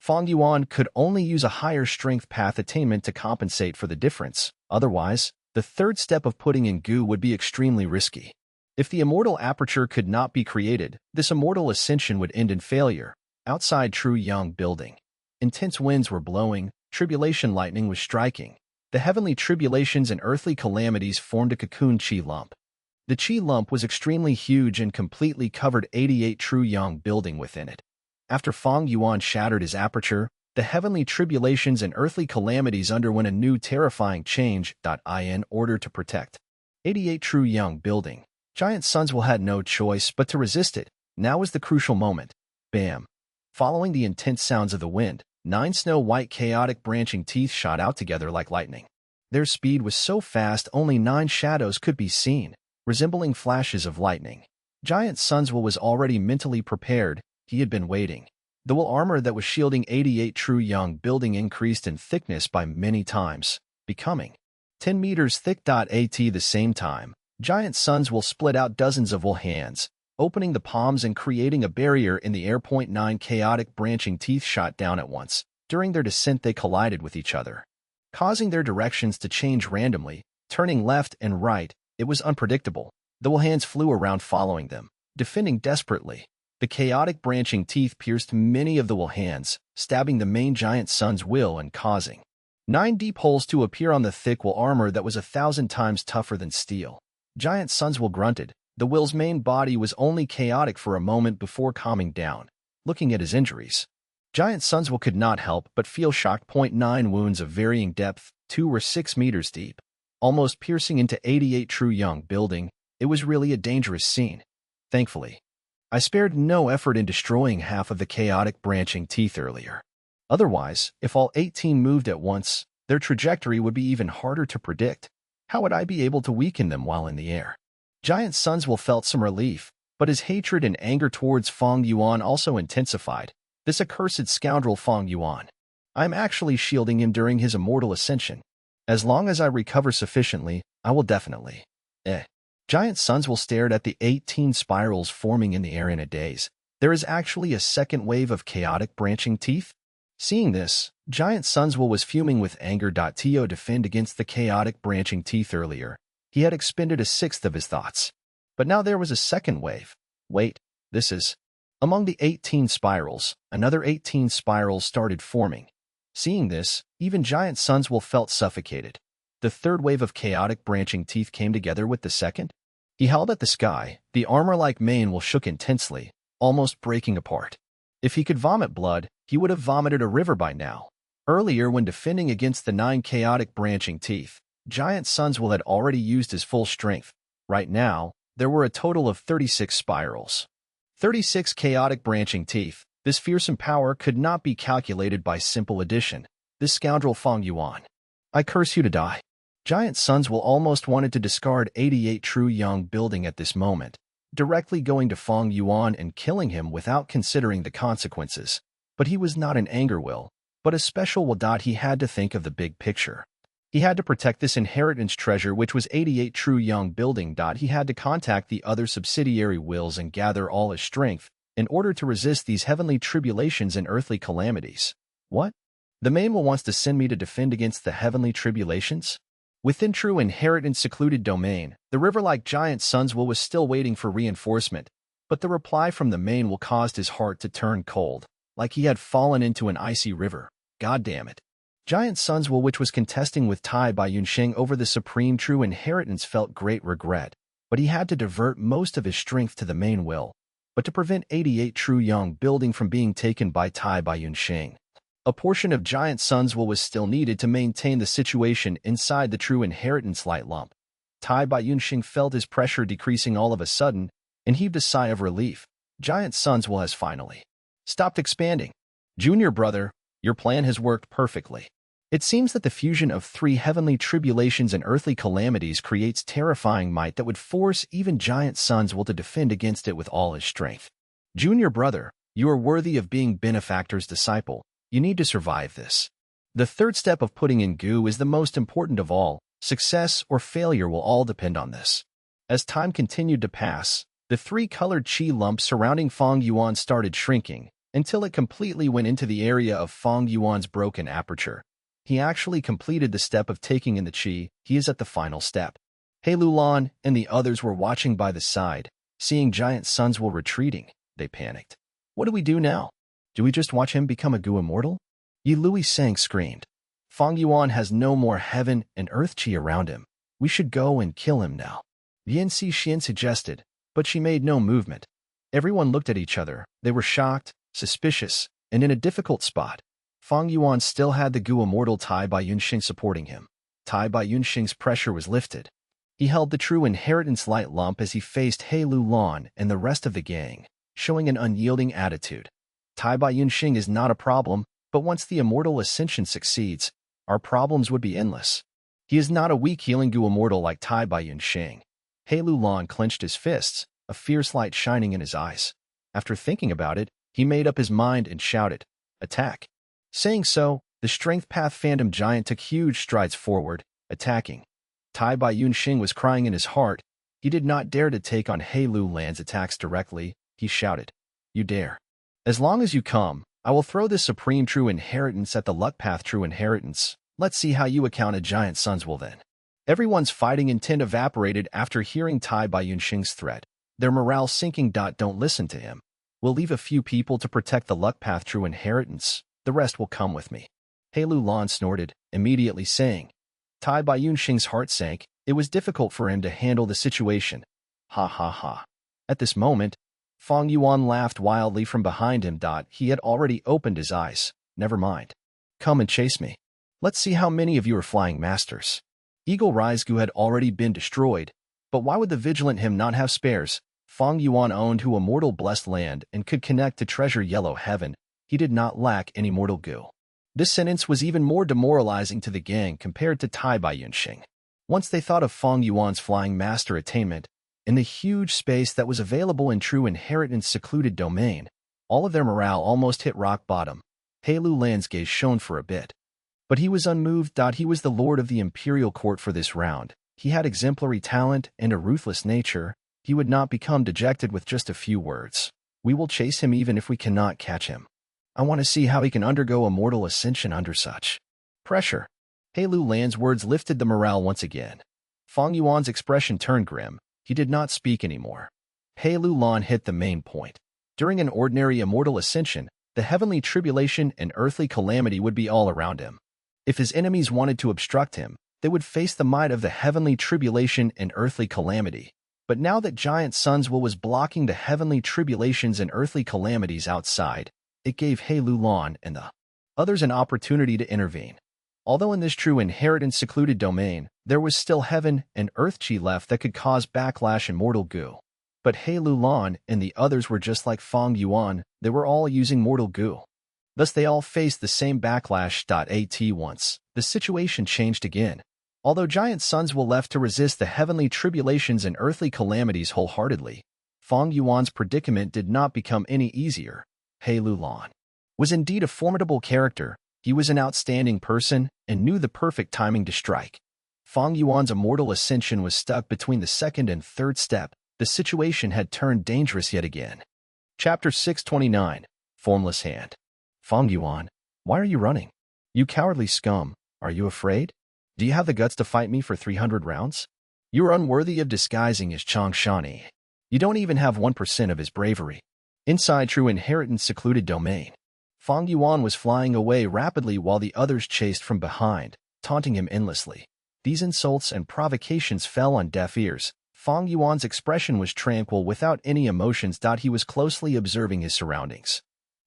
Fang Yuan could only use a higher Strength Path attainment to compensate for the difference. Otherwise, the third step of putting in goo would be extremely risky. If the immortal aperture could not be created, this immortal ascension would end in failure. Outside True Yang building, intense winds were blowing, tribulation lightning was striking. The heavenly tribulations and earthly calamities formed a cocoon chi lump. The chi lump was extremely huge and completely covered 88 True Yang building within it. After Fang Yuan shattered his aperture, the heavenly tribulations and earthly calamities underwent a new terrifying change. In order to protect 88 True Yang building, Giant Sunswell had no choice but to resist it. Now was the crucial moment. Bam! Following the intense sounds of the wind, 9 snow-white chaotic branching teeth shot out together like lightning. Their speed was so fast only 9 shadows could be seen, resembling flashes of lightning. Giant Sunswell was already mentally prepared. He had been waiting. The wool armor that was shielding 88 True Yang building increased in thickness by many times, becoming 10 meters thick. At the same time, Giant Sunswell split out dozens of wool hands, opening the palms and creating a barrier in the air. 9 chaotic branching teeth shot down at once. During their descent they collided with each other, causing their directions to change randomly, turning left and right. It was unpredictable. The wool hands flew around following them, defending desperately. The chaotic branching teeth pierced many of the wool hands, stabbing the main giant sun's will and causing 9 deep holes to appear on the thick wool armor that was 1,000 times tougher than steel. Giant Sunswell grunted. The will's main body was only chaotic for a moment before calming down. Looking at his injuries, Giant Sunswell could not help but feel shocked. 9 wounds of varying depth, 2 were 6 meters deep, almost piercing into 88 True Yang building. It was really a dangerous scene. Thankfully, I spared no effort in destroying half of the chaotic branching teeth earlier. Otherwise, if all 18 moved at once, their trajectory would be even harder to predict. How would I be able to weaken them while in the air? Giant Sunswell felt some relief, but his hatred and anger towards Fang Yuan also intensified. This accursed scoundrel Fang Yuan. I'm actually shielding him during his immortal ascension. As long as I recover sufficiently, I will definitely. Giant Sunswell stared at the 18 spirals forming in the air in a daze. There is actually a second wave of chaotic branching teeth? Seeing this, Giant Sunswell was fuming with anger. To defend against the chaotic branching teeth earlier, he had expended 1/6 of his thoughts. But now there was a second wave. Wait, this is... Among the 18 spirals, another 18 spirals started forming. Seeing this, even Giant Sunswell felt suffocated. The third wave of chaotic branching teeth came together with the second. He held at the sky. The armor-like mane will shook intensely, almost breaking apart. If he could vomit blood, he would have vomited a river by now. Earlier, when defending against the 9 chaotic branching teeth, Giant Sunswell had already used his full strength. Right now, there were a total of 36 spirals. 36 chaotic branching teeth. This fearsome power could not be calculated by simple addition. This scoundrel Fang Yuan. I curse you to die. Giant Sunswell almost wanted to discard 88 True Yang building at this moment, directly going to Fang Yuan and killing him without considering the consequences. But he was not an anger will, but a special will. He had to think of the big picture. He had to protect this inheritance treasure, which was 88 True Yang building. He had to contact the other subsidiary wills and gather all his strength in order to resist these heavenly tribulations and earthly calamities. What? The main will wants to send me to defend against the heavenly tribulations? Within True Inheritance secluded domain, the river-like Giant Sunswell was still waiting for reinforcement, but the reply from the main will caused his heart to turn cold, like he had fallen into an icy river. God damn it. Giant Sunswell, which was contesting with Tai Bai Yunsheng over the supreme True Inheritance, felt great regret, but he had to divert most of his strength to the main will, but to prevent 88 True Yang building from being taken by Tai Bai Yunsheng. A portion of Giant Sunswell was still needed to maintain the situation inside the True Inheritance light lump. Tai Bai Yunsheng felt his pressure decreasing all of a sudden and heaved a sigh of relief. Giant Sunswell has finally stopped expanding. Junior brother, your plan has worked perfectly. It seems that the fusion of three heavenly tribulations and earthly calamities creates terrifying might that would force even giant suns will to defend against it with all his strength. Junior brother, you are worthy of being benefactor's disciple. You need to survive this. The third step of putting in goo is the most important of all. Success or failure will all depend on this. As time continued to pass, the three-colored chi lumps surrounding Fang Yuan started shrinking until it completely went into the area of Fang Yuan's broken aperture. He actually completed the step of taking in the chi. He is at the final step. He Lulan and the others were watching by the side. Seeing giant suns will retreating, they panicked. What do we do now? Do we just watch him become a goo immortal? Yi Lui Sang screamed. Fang Yuan has no more heaven and earth chi around him. We should go and kill him now. Yan Xixin suggested, but she made no movement. Everyone looked at each other. They were shocked, suspicious, and in a difficult spot. Fang Yuan still had the goo immortal Tai Bai Yunxing supporting him. Tai Bai Yunxing's pressure was lifted. He held the true inheritance light lump as he faced He Lulan and the rest of the gang, showing an unyielding attitude. Tai Bai Yunxing is not a problem, but once the immortal ascension succeeds, our problems would be endless. He is not a weak healing goo immortal like Tai Bai Yunxing. He Lulan clenched his fists, a fierce light shining in his eyes. After thinking about it, he made up his mind and shouted, "Attack!" Saying so, the Strength Path Phantom Giant took huge strides forward, attacking. Tai Bai Yunxing was crying in his heart. He did not dare to take on He Lulan's attacks directly. He shouted, "You dare. As long as you come, I will throw this supreme true inheritance at the Luck Path true inheritance. Let's see how you account a giant suns will then." Everyone's fighting intent evaporated after hearing Tai Bai Yunxing's threat. Their morale sinking. Don't listen to him. We'll leave a few people to protect the Luck Path true inheritance. The rest will come with me. He Lulan snorted, immediately saying. Tai Bai Yunxing's heart sank. It was difficult for him to handle the situation. Ha ha ha. At this moment, Fang Yuan laughed wildly from behind him. He had already opened his eyes. Never mind. Come and chase me. Let's see how many of you are flying masters. Eagle Rise-Gu had already been destroyed, but why would the vigilant him not have spares? Fang Yuan owned who immortal blessed land and could connect to treasure yellow heaven. He did not lack any mortal goo. This sentence was even more demoralizing to the gang compared to Tai Bai Yunxing. Once they thought of Fang Yuan's flying master attainment, in the huge space that was available in true inheritance secluded domain, all of their morale almost hit rock bottom. He Lulan's gaze shone for a bit. But he was unmoved. He was the lord of the imperial court for this round. He had exemplary talent and a ruthless nature. He would not become dejected with just a few words. We will chase him even if we cannot catch him. I want to see how he can undergo immortal ascension under such pressure. He Lulan's words lifted the morale once again. Fang Yuan's expression turned grim. He did not speak anymore. He Lulan hit the main point. During an ordinary immortal ascension, the heavenly tribulation and earthly calamity would be all around him. If his enemies wanted to obstruct him, they would face the might of the heavenly tribulation and earthly calamity. But now that giant suns was blocking the heavenly tribulations and earthly calamities outside, it gave He Lulan and the others an opportunity to intervene. Although in this true inheritance secluded domain, there was still heaven and earth chi left that could cause backlash and mortal goo. But He Lulan and the others were just like Fang Yuan, they were all using mortal goo. Thus they all faced the same backlash. At once, the situation changed again. Although giant suns were left to resist the heavenly tribulations and earthly calamities wholeheartedly, Fang Yuan's predicament did not become any easier. He Lulan was indeed a formidable character. He was an outstanding person and knew the perfect timing to strike. Fang Yuan's immortal ascension was stuck between the second and third step. The situation had turned dangerous yet again. Chapter 629, Formless Hand. Fang Yuan, why are you running? You cowardly scum, are you afraid? Do you have the guts to fight me for 300 rounds? You are unworthy of disguising as Chang Shani. You don't even have 1% of his bravery. Inside true inheritance secluded domain, Fang Yuan was flying away rapidly while the others chased from behind, taunting him endlessly. These insults and provocations fell on deaf ears. Fang Yuan's expression was tranquil without any emotions. He was closely observing his surroundings.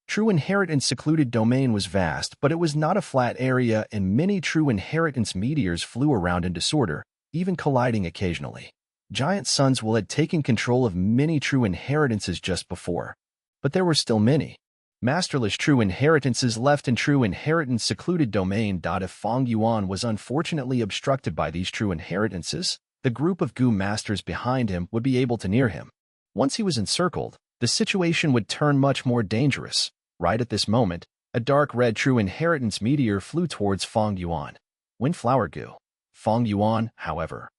True inheritance secluded domain was vast, but it was not a flat area, and many true inheritance meteors flew around in disorder, even colliding occasionally. Giant suns had taken control of many true inheritances just before. But there were still many. Masterless true inheritances left in true inheritance secluded domain. If Fang Yuan was unfortunately obstructed by these true inheritances, the group of Gu masters behind him would be able to near him. Once he was encircled, the situation would turn much more dangerous. Right at this moment, a dark red true inheritance meteor flew towards Fang Yuan. Windflower Gu. Fang Yuan, however,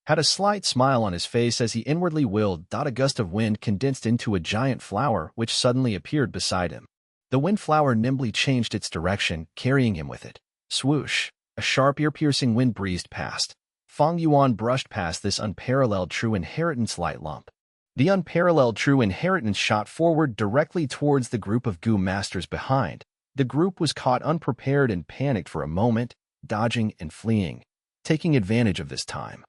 had a slight smile on his face as he inwardly willed. A gust of wind condensed into a giant flower which suddenly appeared beside him. The windflower nimbly changed its direction, carrying him with it. Swoosh! A sharp ear-piercing wind breezed past. Fang Yuan brushed past this unparalleled true inheritance light lump. The unparalleled true inheritance shot forward directly towards the group of Gu masters behind. The group was caught unprepared and panicked for a moment, dodging and fleeing. Taking advantage of this time,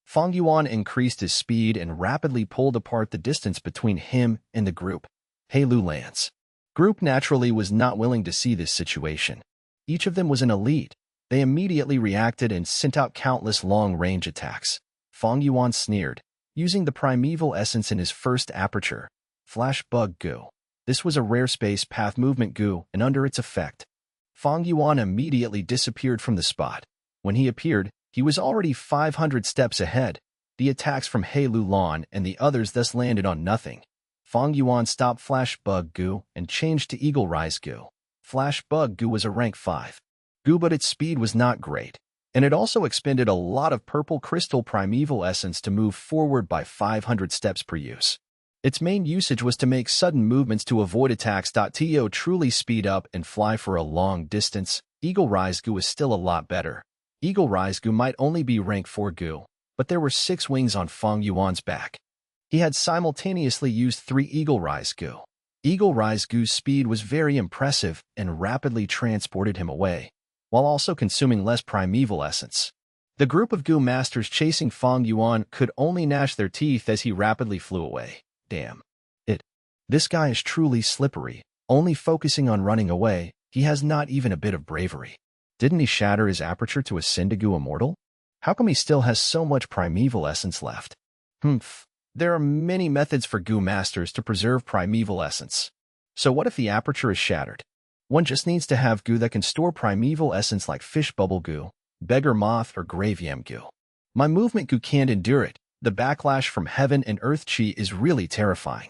Fang Yuan increased his speed and rapidly pulled apart the distance between him and the group. Heilu Lance. Group naturally was not willing to see this situation. Each of them was an elite. They immediately reacted and sent out countless long-range attacks. Fang Yuan sneered, using the primeval essence in his first aperture. Flash Bug Gu. This was a rare space path movement Gu, and under its effect, Fang Yuan immediately disappeared from the spot. When he appeared, he was already 500 steps ahead. The attacks from Heilu Lan and the others thus landed on nothing. Fang Yuan stopped Flash Bug Gu and changed to Eagle Rise Gu. Flash Bug Gu was a rank 5 Gu, but its speed was not great, and it also expended a lot of purple crystal primeval essence to move forward by 500 steps per use. Its main usage was to make sudden movements to avoid attacks. To truly speed up and fly for a long distance, Eagle Rise Gu is still a lot better. Eagle Rise Gu might only be rank 4 Gu, but there were 6 wings on Fang Yuan's back. He had simultaneously used 3 Eagle Rise Gu. Eagle Rise Gu's speed was very impressive and rapidly transported him away, while also consuming less primeval essence. The group of Gu masters chasing Fang Yuan could only gnash their teeth as he rapidly flew away. Damn it. This guy is truly slippery. Only focusing on running away, he has not even a bit of bravery. Didn't he shatter his aperture to ascend to Gu Immortal? How come he still has so much primeval essence left? There are many methods for Gu masters to preserve primeval essence. So what if the aperture is shattered? One just needs to have Gu that can store primeval essence like Fish Bubble Gu, Beggar Moth, or Grave Yam Gu. My movement Gu can't endure it. The backlash from heaven and earth chi is really terrifying.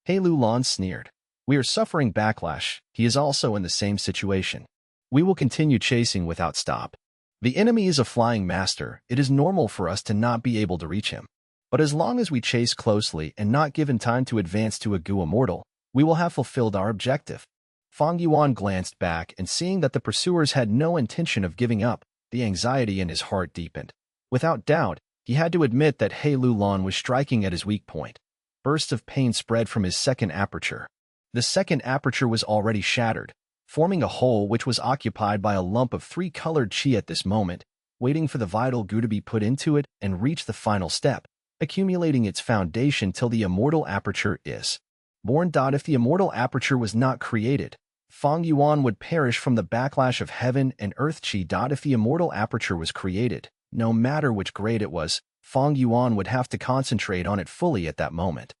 Heilu Lan sneered. We are suffering backlash. He is also in the same situation. We will continue chasing without stop. The enemy is a flying master. It is normal for us to not be able to reach him. But as long as we chase closely and not given time to advance to a Gu Immortal, we will have fulfilled our objective. Fang Yuan glanced back and seeing that the pursuers had no intention of giving up, the anxiety in his heart deepened. Without doubt, he had to admit that Heilu Lan was striking at his weak point. Bursts of pain spread from his second aperture. The second aperture was already shattered, forming a hole which was occupied by a lump of 3-colored chi at this moment, waiting for the vital Gu to be put into it and reach the final step, accumulating its foundation till the immortal aperture is born. If the immortal aperture was not created, Fang Yuan would perish from the backlash of heaven and earth chi. If the immortal aperture was created, no matter which grade it was, Fang Yuan would have to concentrate on it fully at that moment,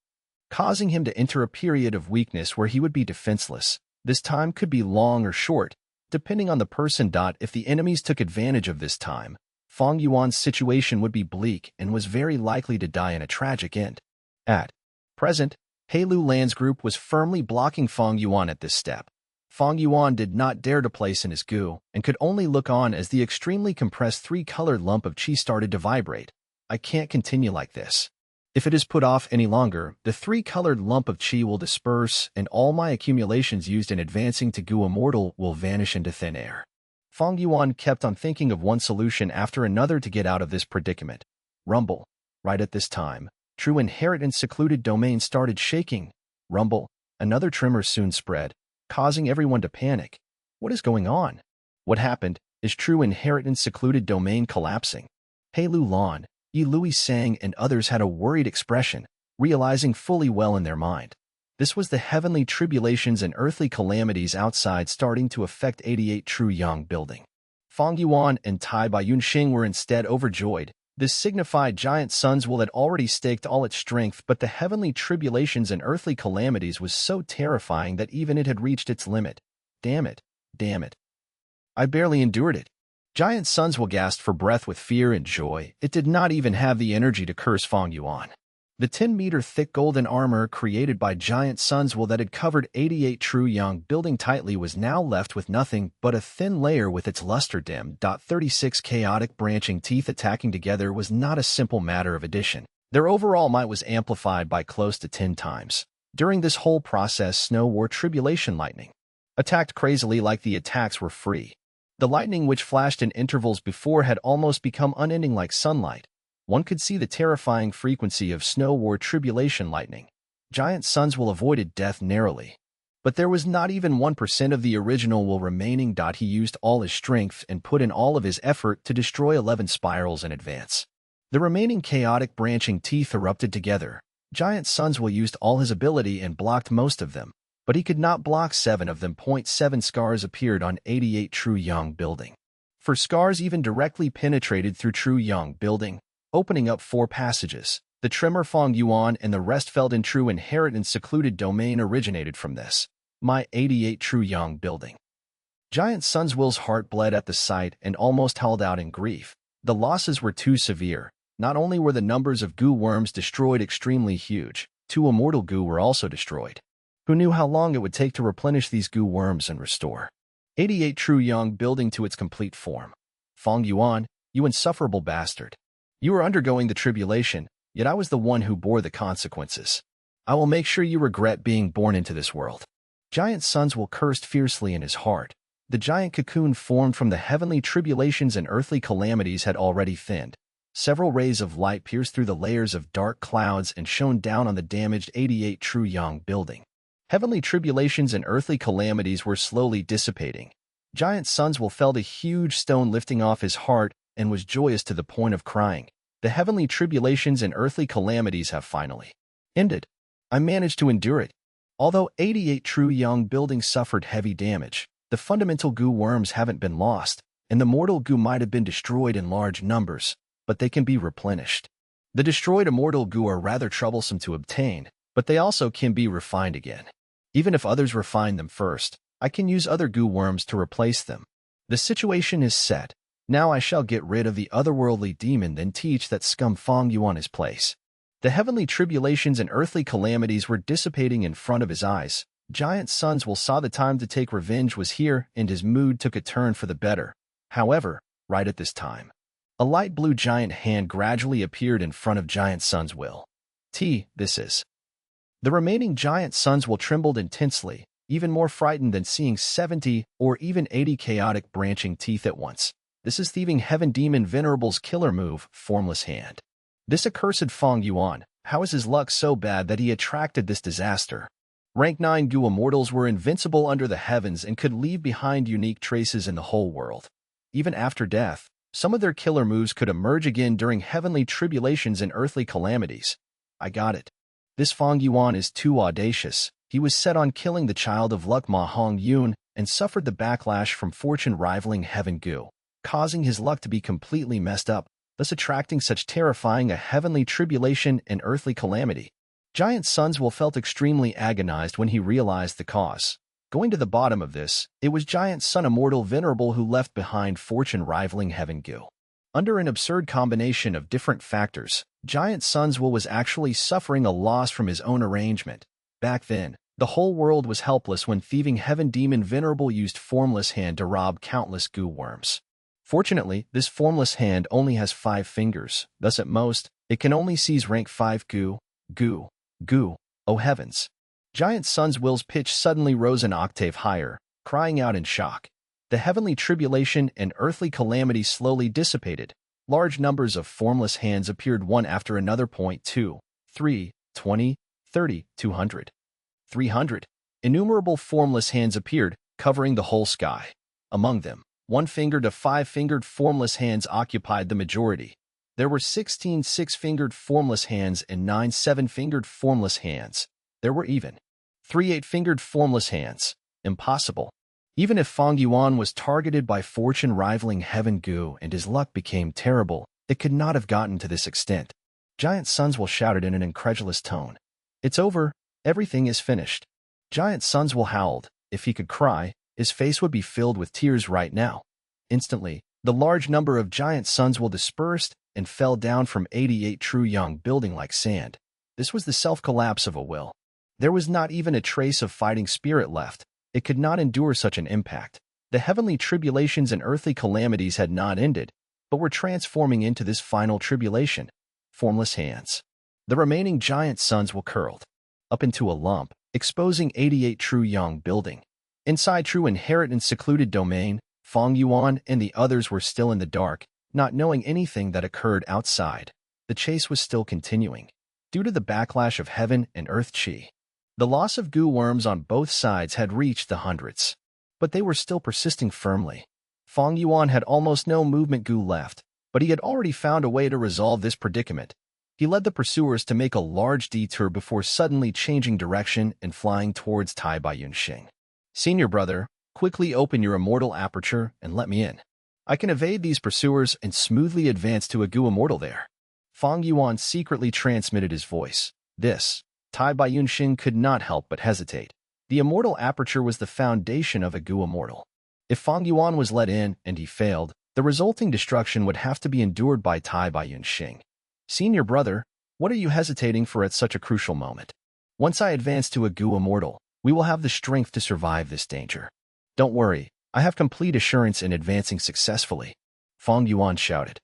causing him to enter a period of weakness where he would be defenseless. This time could be long or short, depending on the person. If the enemies took advantage of this time, Fang Yuan's situation would be bleak and was very likely to die in a tragic end. At present, Heilu Lan's group was firmly blocking Fang Yuan at this step. Fang Yuan did not dare to place in his Gu and could only look on as the extremely compressed 3-colored lump of chi started to vibrate. I can't continue like this. If it is put off any longer, the 3-colored lump of chi will disperse and all my accumulations used in advancing to Gu Immortal will vanish into thin air. Fang Yuan kept on thinking of one solution after another to get out of this predicament. Rumble. Right at this time, true inheritance secluded domain started shaking. Rumble. Another tremor soon spread, causing everyone to panic. What is going on? What happened? Is true inheritance secluded domain collapsing? Heilu Lan, Yi Lui Sang and others had a worried expression, realizing fully well in their mind. This was the heavenly tribulations and earthly calamities outside starting to affect 88 True Yang building. Fang Yuan and Tai Bai Yunxing were instead overjoyed. This signified giant sun's will had already staked all its strength, but the heavenly tribulations and earthly calamities was so terrifying that even it had reached its limit. Damn it. Damn it. I barely endured it. Giant sun's will gasped for breath with fear and joy. It did not even have the energy to curse Fang Yuan. The 10-meter thick golden armor created by giant sun's will that had covered 88 true young building tightly was now left with nothing but a thin layer with its luster dimmed. 36 chaotic branching teeth attacking together was not a simple matter of addition. Their overall might was amplified by close to 10 times. During this whole process, Snow wore tribulation lightning. Attacked crazily like the attacks were free. The lightning which flashed in intervals before had almost become unending like sunlight. One could see the terrifying frequency of Snow wore tribulation lightning. Giant sun's will avoided death narrowly. But there was not even 1% of the original will remaining. He used all his strength and put in all of his effort to destroy 11 spirals in advance. The remaining chaotic branching teeth erupted together. Giant sun's will used all his ability and blocked most of them, but he could not block 7 of them. 7 scars appeared on 88 true young building. For scars even directly penetrated through true young building, opening up 4 passages. The tremor Fang Yuan and the rest felt in true inheritance secluded domain originated from this. My 88 true young building. Giant sun's will's heart bled at the sight and almost howled out in grief. The losses were too severe. Not only were the numbers of goo worms destroyed extremely huge, 2 immortal goo were also destroyed. Who knew how long it would take to replenish these goo worms and restore 88 true young building to its complete form? Fang Yuan, you insufferable bastard. You are undergoing the tribulation, yet I was the one who bore the consequences. I will make sure you regret being born into this world. Giant sun's will cursed fiercely in his heart. The giant cocoon formed from the heavenly tribulations and earthly calamities had already thinned. Several rays of light pierced through the layers of dark clouds and shone down on the damaged 88 true young building. Heavenly tribulations and earthly calamities were slowly dissipating. Giant sun's will felt a huge stone lifting off his heart and was joyous to the point of crying. The heavenly tribulations and earthly calamities have finally ended. I managed to endure it. Although 88 true young buildings suffered heavy damage, the fundamental goo worms haven't been lost, and the mortal goo might have been destroyed in large numbers, but they can be replenished. The destroyed immortal goo are rather troublesome to obtain, but they also can be refined again. Even if others refine them first, I can use other goo worms to replace them. The situation is set. Now I shall get rid of the otherworldly demon, then teach that scum Fang Yuan his place. The heavenly tribulations and earthly calamities were dissipating in front of his eyes. Giant sun's will saw the time to take revenge was here, and his mood took a turn for the better. However, right at this time, a light blue giant hand gradually appeared in front of Giant sun's will. This is. The remaining Giant sun's will trembled intensely, even more frightened than seeing 70 or even 80 chaotic branching teeth at once. This is thieving heaven demon Venerable's killer move, Formless Hand. This accursed Fang Yuan, how is his luck so bad that he attracted this disaster? Rank 9 goo immortals were invincible under the heavens and could leave behind unique traces in the whole world. Even after death, some of their killer moves could emerge again during heavenly tribulations and earthly calamities. I got it. This Fang Yuan is too audacious. He was set on killing the child of luck Ma Hong Yun and suffered the backlash from fortune rivaling heaven goo, causing his luck to be completely messed up, thus attracting such terrifying a heavenly tribulation and earthly calamity. Giant sun's will felt extremely agonized when he realized the cause. Going to the bottom of this, it was Giant sun immortal Venerable who left behind fortune rivaling heaven goo. Under an absurd combination of different factors, Giant sun's will was actually suffering a loss from his own arrangement. Back then, the whole world was helpless when thieving heaven demon Venerable used Formless Hand to rob countless goo worms. Fortunately, this Formless Hand only has 5 fingers, thus at most, it can only seize rank 5 goo. Oh heavens. Giant sun's will's pitch suddenly rose an octave higher, crying out in shock. The heavenly tribulation and earthly calamity slowly dissipated. Large numbers of formless hands appeared one after another. 2, 3, 20, 30, 200, 300. Innumerable formless hands appeared, covering the whole sky. Among them, 1-fingered to 5-fingered formless hands occupied the majority. There were 16 6-fingered formless hands and 9 7-fingered formless hands. There were even 3 8-fingered formless hands. Impossible. Even if Fang Yuan was targeted by fortune rivaling heaven goo and his luck became terrible, It could not have gotten to this extent. Giant Sunswell shouted in an incredulous tone. It's over. Everything is finished. Giant Sunswell howled. If he could cry, his face would be filled with tears right now. Instantly, the large number of Giant Sunswell dispersed and fell down from 88 true young building like sand. This was the self-collapse of a will. There was not even a trace of fighting spirit left. It could not endure such an impact. The heavenly tribulations and earthly calamities had not ended, but were transforming into this final tribulation. Formless hands. The remaining giant suns were curled up into a lump, exposing 88 true young building. Inside true inheritance secluded domain, Fang Yuan and the others were still in the dark, not knowing anything that occurred outside. The chase was still continuing. Due to the backlash of heaven and earth chi, the loss of goo worms on both sides had reached the hundreds. But they were still persisting firmly. Fang Yuan had almost no movement goo left, but he had already found a way to resolve this predicament. He led the pursuers to make a large detour before suddenly changing direction and flying towards Tai Baiyunxing. Senior brother, quickly open your immortal aperture and let me in. I can evade these pursuers and smoothly advance to a goo immortal there. Fang Yuan secretly transmitted his voice. This, Tai Baiyunxing could not help but hesitate. The immortal aperture was the foundation of a goo immortal. If Fang Yuan was let in and he failed, the resulting destruction would have to be endured by Tai Baiyunxing. Senior brother, what are you hesitating for at such a crucial moment? Once I advance to a goo immortal, we will have the strength to survive this danger. Don't worry, I have complete assurance in advancing successfully. Fang Yuan shouted.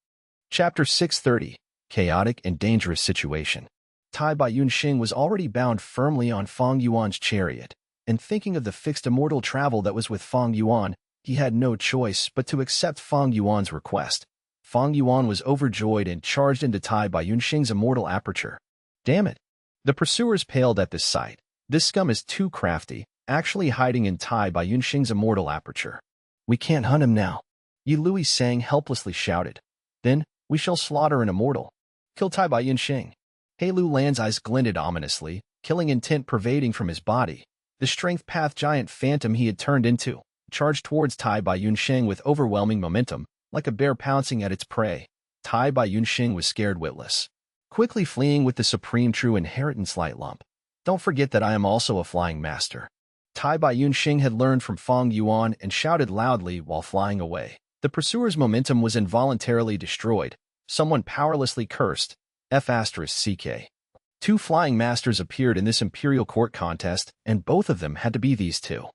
Chapter 630, Chaotic and Dangerous Situation. Tai Baiyunxing was already bound firmly on Fang Yuan's chariot, and thinking of the fixed immortal travel that was with Fang Yuan, he had no choice but to accept Fang Yuan's request. Fang Yuan was overjoyed and charged into Tai Baiyunxing's immortal aperture. Damn it! The pursuers paled at this sight. This scum is too crafty, actually hiding in Tai Baiyunxing's immortal aperture. We can't hunt him now. Yi Lui Sang helplessly shouted. Then, we shall slaughter an immortal. Kill Tai Baiyunxing. He Lu Lan's eyes glinted ominously, killing intent pervading from his body. The strength path giant phantom he had turned into charged towards Tai Baiyunxing with overwhelming momentum, like a bear pouncing at its prey. Tai Baiyunxing was scared witless, quickly fleeing with the supreme true inheritance light lump. Don't forget that I am also a flying master. Tai Baiyunxing had learned from Fang Yuan and shouted loudly while flying away. The pursuer's momentum was involuntarily destroyed. Someone powerlessly cursed. F***CK. Two flying masters appeared in this imperial court contest, and both of them had to be these two.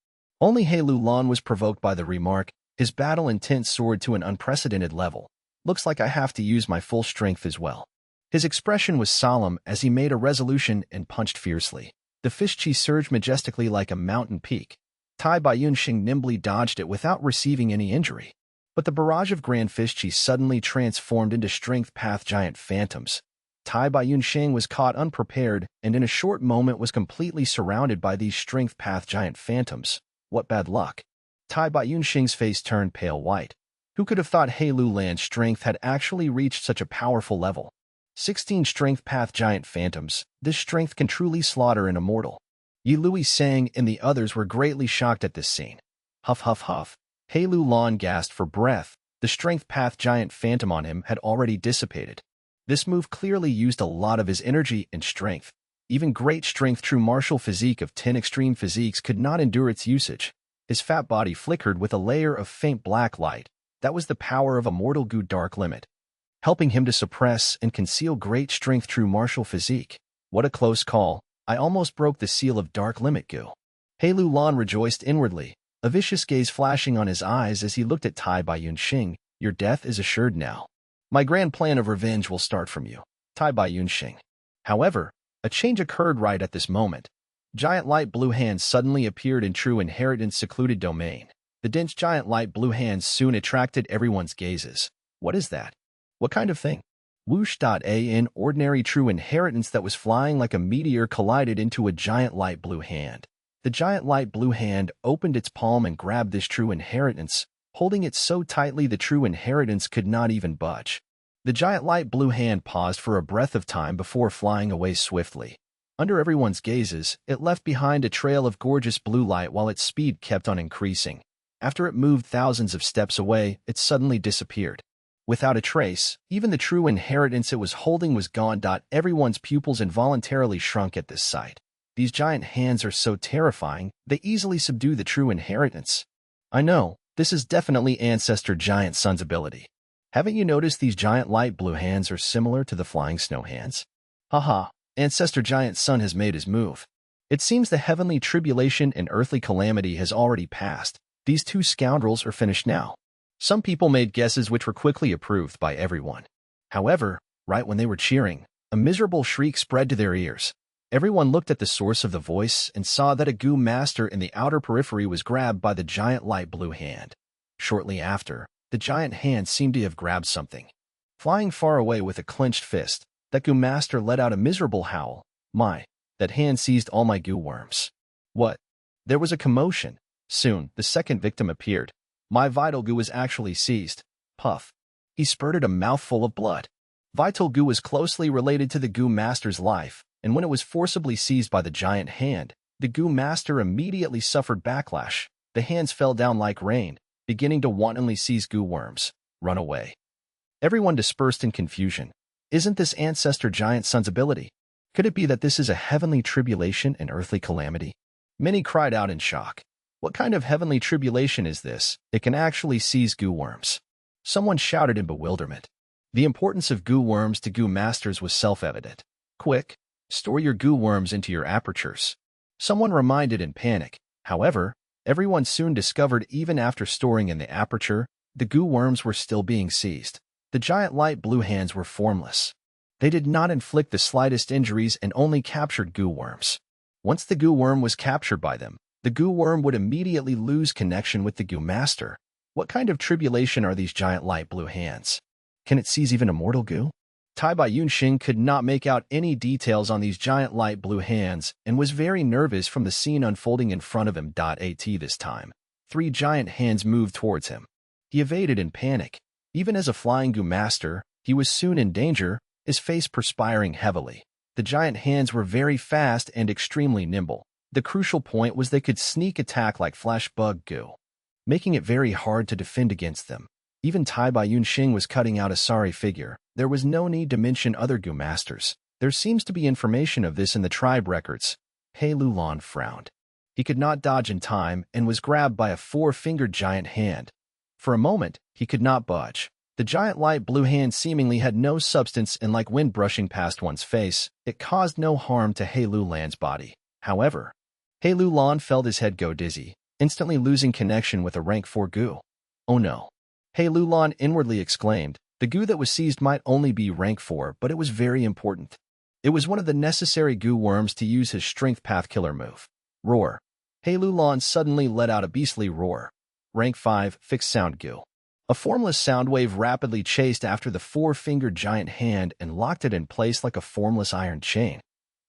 Only He Lu Lan was provoked by the remark. His battle intent soared to an unprecedented level. Looks like I have to use my full strength as well. His expression was solemn as he made a resolution and punched fiercely. The fish chi surged majestically like a mountain peak. Tai Baiyunxing nimbly dodged it without receiving any injury. But the barrage of grand fish chi suddenly transformed into strength path giant phantoms. Tai Baiyunxing was caught unprepared and in a short moment was completely surrounded by these strength path giant phantoms. What bad luck. Tai Baiyunxing's face turned pale white. Who could have thought He Lu Lan's strength had actually reached such a powerful level? 16 strength path giant phantoms. This strength can truly slaughter an immortal. Yi Lui Sang and the others were greatly shocked at this scene. Huff huff huff. He Lu Lan gasped for breath. The strength path giant phantom on him had already dissipated. This move clearly used a lot of his energy and strength. Even great strength true martial physique of 10 extreme physiques could not endure its usage. His fat body flickered with a layer of faint black light. That was the power of a mortal goo dark limit, helping him to suppress and conceal great strength true martial physique. What a close call. I almost broke the seal of dark limit goo. He Lu Lan rejoiced inwardly, a vicious gaze flashing on his eyes as he looked at Tai Baiyunxing. Your death is assured now. My grand plan of revenge will start from you, Tai Baiyunxing. However, a change occurred right at this moment. Giant light blue hands suddenly appeared in true inheritance secluded domain. The dense giant light blue hands soon attracted everyone's gazes. What is that? What kind of thing? Whoosh.an ordinary true inheritance that was flying like a meteor collided into a giant light blue hand. The giant light blue hand opened its palm and grabbed this true inheritance, holding it so tightly the true inheritance could not even budge. The giant light blue hand paused for a breath of time before flying away swiftly. Under everyone's gazes, it left behind a trail of gorgeous blue light while its speed kept on increasing. After it moved thousands of steps away, it suddenly disappeared. Without a trace, even the true inheritance it was holding was gone. Everyone's pupils involuntarily shrunk at this sight. These giant hands are so terrifying, they easily subdue the true inheritance. I know, this is definitely Ancestor Giant Sun's ability. Haven't you noticed these giant light blue hands are similar to the flying snow hands? Haha, Ancestor Giant Sun has made his move. It seems the heavenly tribulation and earthly calamity has already passed. These two scoundrels are finished now. Some people made guesses which were quickly approved by everyone. However, right when they were cheering, a miserable shriek spread to their ears. Everyone looked at the source of the voice and saw that a goo master in the outer periphery was grabbed by the giant light blue hand. Shortly after, the giant hand seemed to have grabbed something. Flying far away with a clenched fist, that goo master let out a miserable howl. My, that hand seized all my goo worms. What? There was a commotion. Soon, the second victim appeared. My vital goo was actually seized. Puff. He spurted a mouthful of blood. Vital goo was closely related to the goo master's life, and when it was forcibly seized by the giant hand, the goo master immediately suffered backlash. The hands fell down like rain, beginning to wantonly seize goo worms. Run away. Everyone dispersed in confusion. Isn't this Ancestor Giant Sun's ability? Could it be that this is a heavenly tribulation and earthly calamity? Many cried out in shock. What kind of heavenly tribulation is this? It can actually seize goo worms. Someone shouted in bewilderment. The importance of goo worms to goo masters was self-evident. Quick, store your goo worms into your apertures. Someone reminded in panic. However, everyone soon discovered even after storing in the aperture, the goo worms were still being seized. The giant light blue hands were formless. They did not inflict the slightest injuries and only captured goo worms. Once the goo worm was captured by them, the goo worm would immediately lose connection with the goo master. What kind of tribulation are these giant light blue hands? Can it seize even immortal goo? Taibai Yunxing could not make out any details on these giant light blue hands and was very nervous from the scene unfolding in front of him. At this time, 3 giant hands moved towards him. He evaded in panic. Even as a flying goo master, he was soon in danger, his face perspiring heavily. The giant hands were very fast and extremely nimble. The crucial point was they could sneak attack like flash bug goo, making it very hard to defend against them. Even Taibai Yunxing was cutting out a sorry figure. There was no need to mention other goo masters. There seems to be information of this in the tribe records. He Lulan frowned. He could not dodge in time and was grabbed by a 4-fingered giant hand. For a moment, he could not budge. The giant light blue hand seemingly had no substance, and like wind brushing past one's face, it caused no harm to He Lulan's body. However, He Lulan felt his head go dizzy, instantly losing connection with a rank 4 goo. Oh no. He Lulan inwardly exclaimed. The goo that was seized might only be rank 4, but it was very important. It was one of the necessary goo worms to use his strength path killer move. Roar. He Lulan suddenly let out a beastly roar. Rank 5, fixed sound goo. A formless sound wave rapidly chased after the 4-fingered giant hand and locked it in place like a formless iron chain.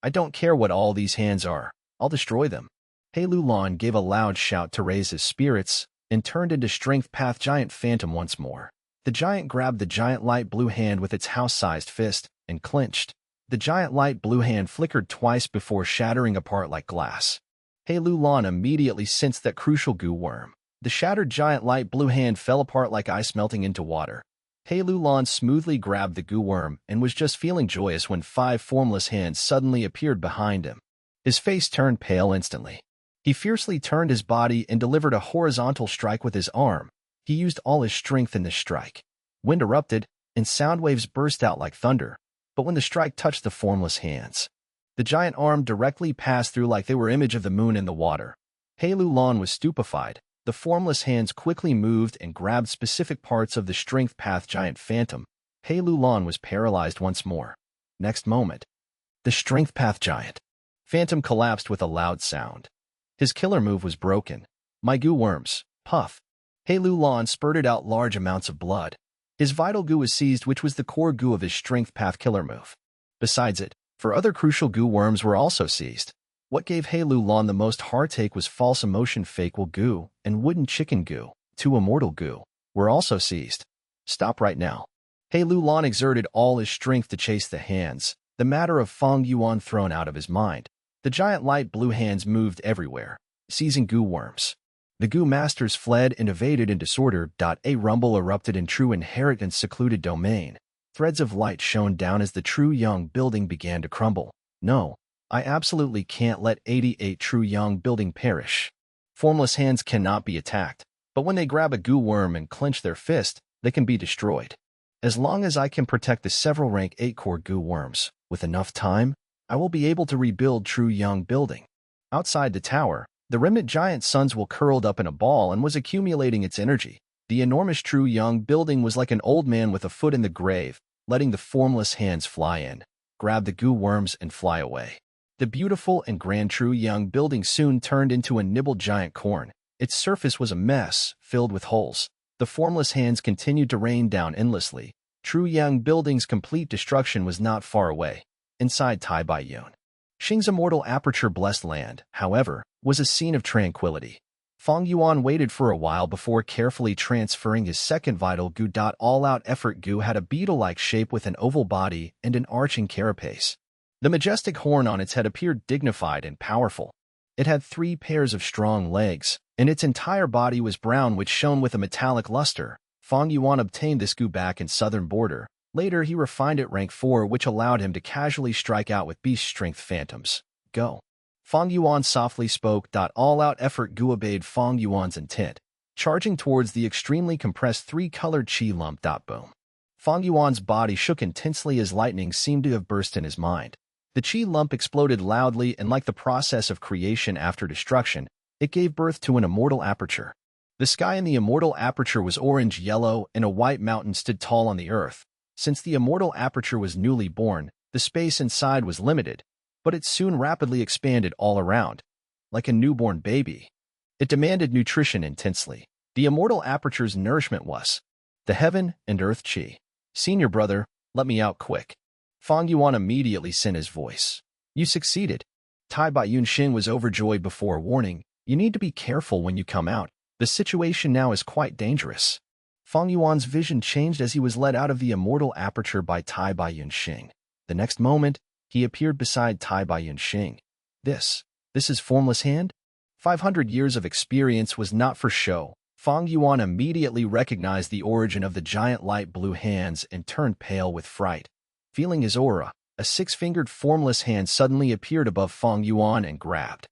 I don't care what all these hands are. I'll destroy them. He Lulan gave a loud shout to raise his spirits and turned into strength path giant phantom once more. The giant grabbed the giant light blue hand with its house-sized fist and clenched. The giant light blue hand flickered twice before shattering apart like glass. He Lulan immediately sensed that crucial goo worm. The shattered giant light blue hand fell apart like ice melting into water. He Lulan smoothly grabbed the goo worm and was just feeling joyous when 5 formless hands suddenly appeared behind him. His face turned pale instantly. He fiercely turned his body and delivered a horizontal strike with his arm. He used all his strength in this strike. Wind erupted, and sound waves burst out like thunder. But when the strike touched the formless hands, the giant arm directly passed through like they were image of the moon in the water. He Lulan was stupefied. The formless hands quickly moved and grabbed specific parts of the strength path giant phantom. He Lulan was paralyzed once more. Next moment, the strength path giant phantom collapsed with a loud sound. His killer move was broken. My goo worms. Puff. He Lulan spurted out large amounts of blood. His vital goo was seized, which was the core goo of his strength path killer move. Besides it, 4 other crucial goo worms were also seized. What gave He Lulan the most heartache was false emotion fake will goo and wooden chicken goo, 2 immortal goo, were also seized. Stop right now. He Lulan exerted all his strength to chase the hands, the matter of Fang Yuan thrown out of his mind. The giant light blue hands moved everywhere, seizing goo worms. The Gu masters fled and evaded in disorder. A rumble erupted in true inheritance secluded domain. Threads of light shone down as the true young building began to crumble. No, I absolutely can't let 88 true young building perish. Formless hands cannot be attacked, but when they grab a Gu worm and clench their fist, they can be destroyed. As long as I can protect the several rank 8 core Gu worms, with enough time, I will be able to rebuild true young building. Outside the tower, the remnant giant suns will curled up in a ball and was accumulating its energy. The enormous true young building was like an old man with a foot in the grave, letting the formless hands fly in, grab the Gu worms and fly away. The beautiful and grand true young building soon turned into a nibbled giant corn. Its surface was a mess, filled with holes. The formless hands continued to rain down endlessly. True young building's complete destruction was not far away. Inside Tai Bai Yun, Xing's immortal aperture blessed land, however, was a scene of tranquility. Fang Yuan waited for a while before carefully transferring his second vital Gu. All-out effort Gu had a beetle-like shape with an oval body and an arching carapace. The majestic horn on its head appeared dignified and powerful. It had 3 pairs of strong legs, and its entire body was brown which shone with a metallic luster. Fang Yuan obtained this Gu back in southern border. Later he refined it rank 4 which allowed him to casually strike out with beast strength phantoms. Go. Fang Yuan softly spoke. All-out effort Gu obeyed Fang Yuan's intent, charging towards the extremely compressed 3-colored chi lump. Boom. Fang Yuan's body shook intensely as lightning seemed to have burst in his mind. The chi lump exploded loudly and like the process of creation after destruction, it gave birth to an immortal aperture. The sky in the immortal aperture was orange-yellow and a white mountain stood tall on the earth. Since the immortal aperture was newly born, the space inside was limited, but it soon rapidly expanded all around, like a newborn baby. It demanded nutrition intensely. The immortal aperture's nourishment was the heaven and earth chi. Senior brother, let me out quick. Fang Yuan immediately sent his voice. You succeeded. Tai Bai Yun Xing was overjoyed before warning. You need to be careful when you come out. The situation now is quite dangerous. Fang Yuan's vision changed as he was led out of the immortal aperture by Tai Bai Yun Xing. The next moment, he appeared beside Tai Bai Yun Xing. This is Formless Hand? 500 years of experience was not for show. Fang Yuan immediately recognized the origin of the giant light blue hands and turned pale with fright. Feeling his aura, a 6-fingered formless hand suddenly appeared above Fang Yuan and grabbed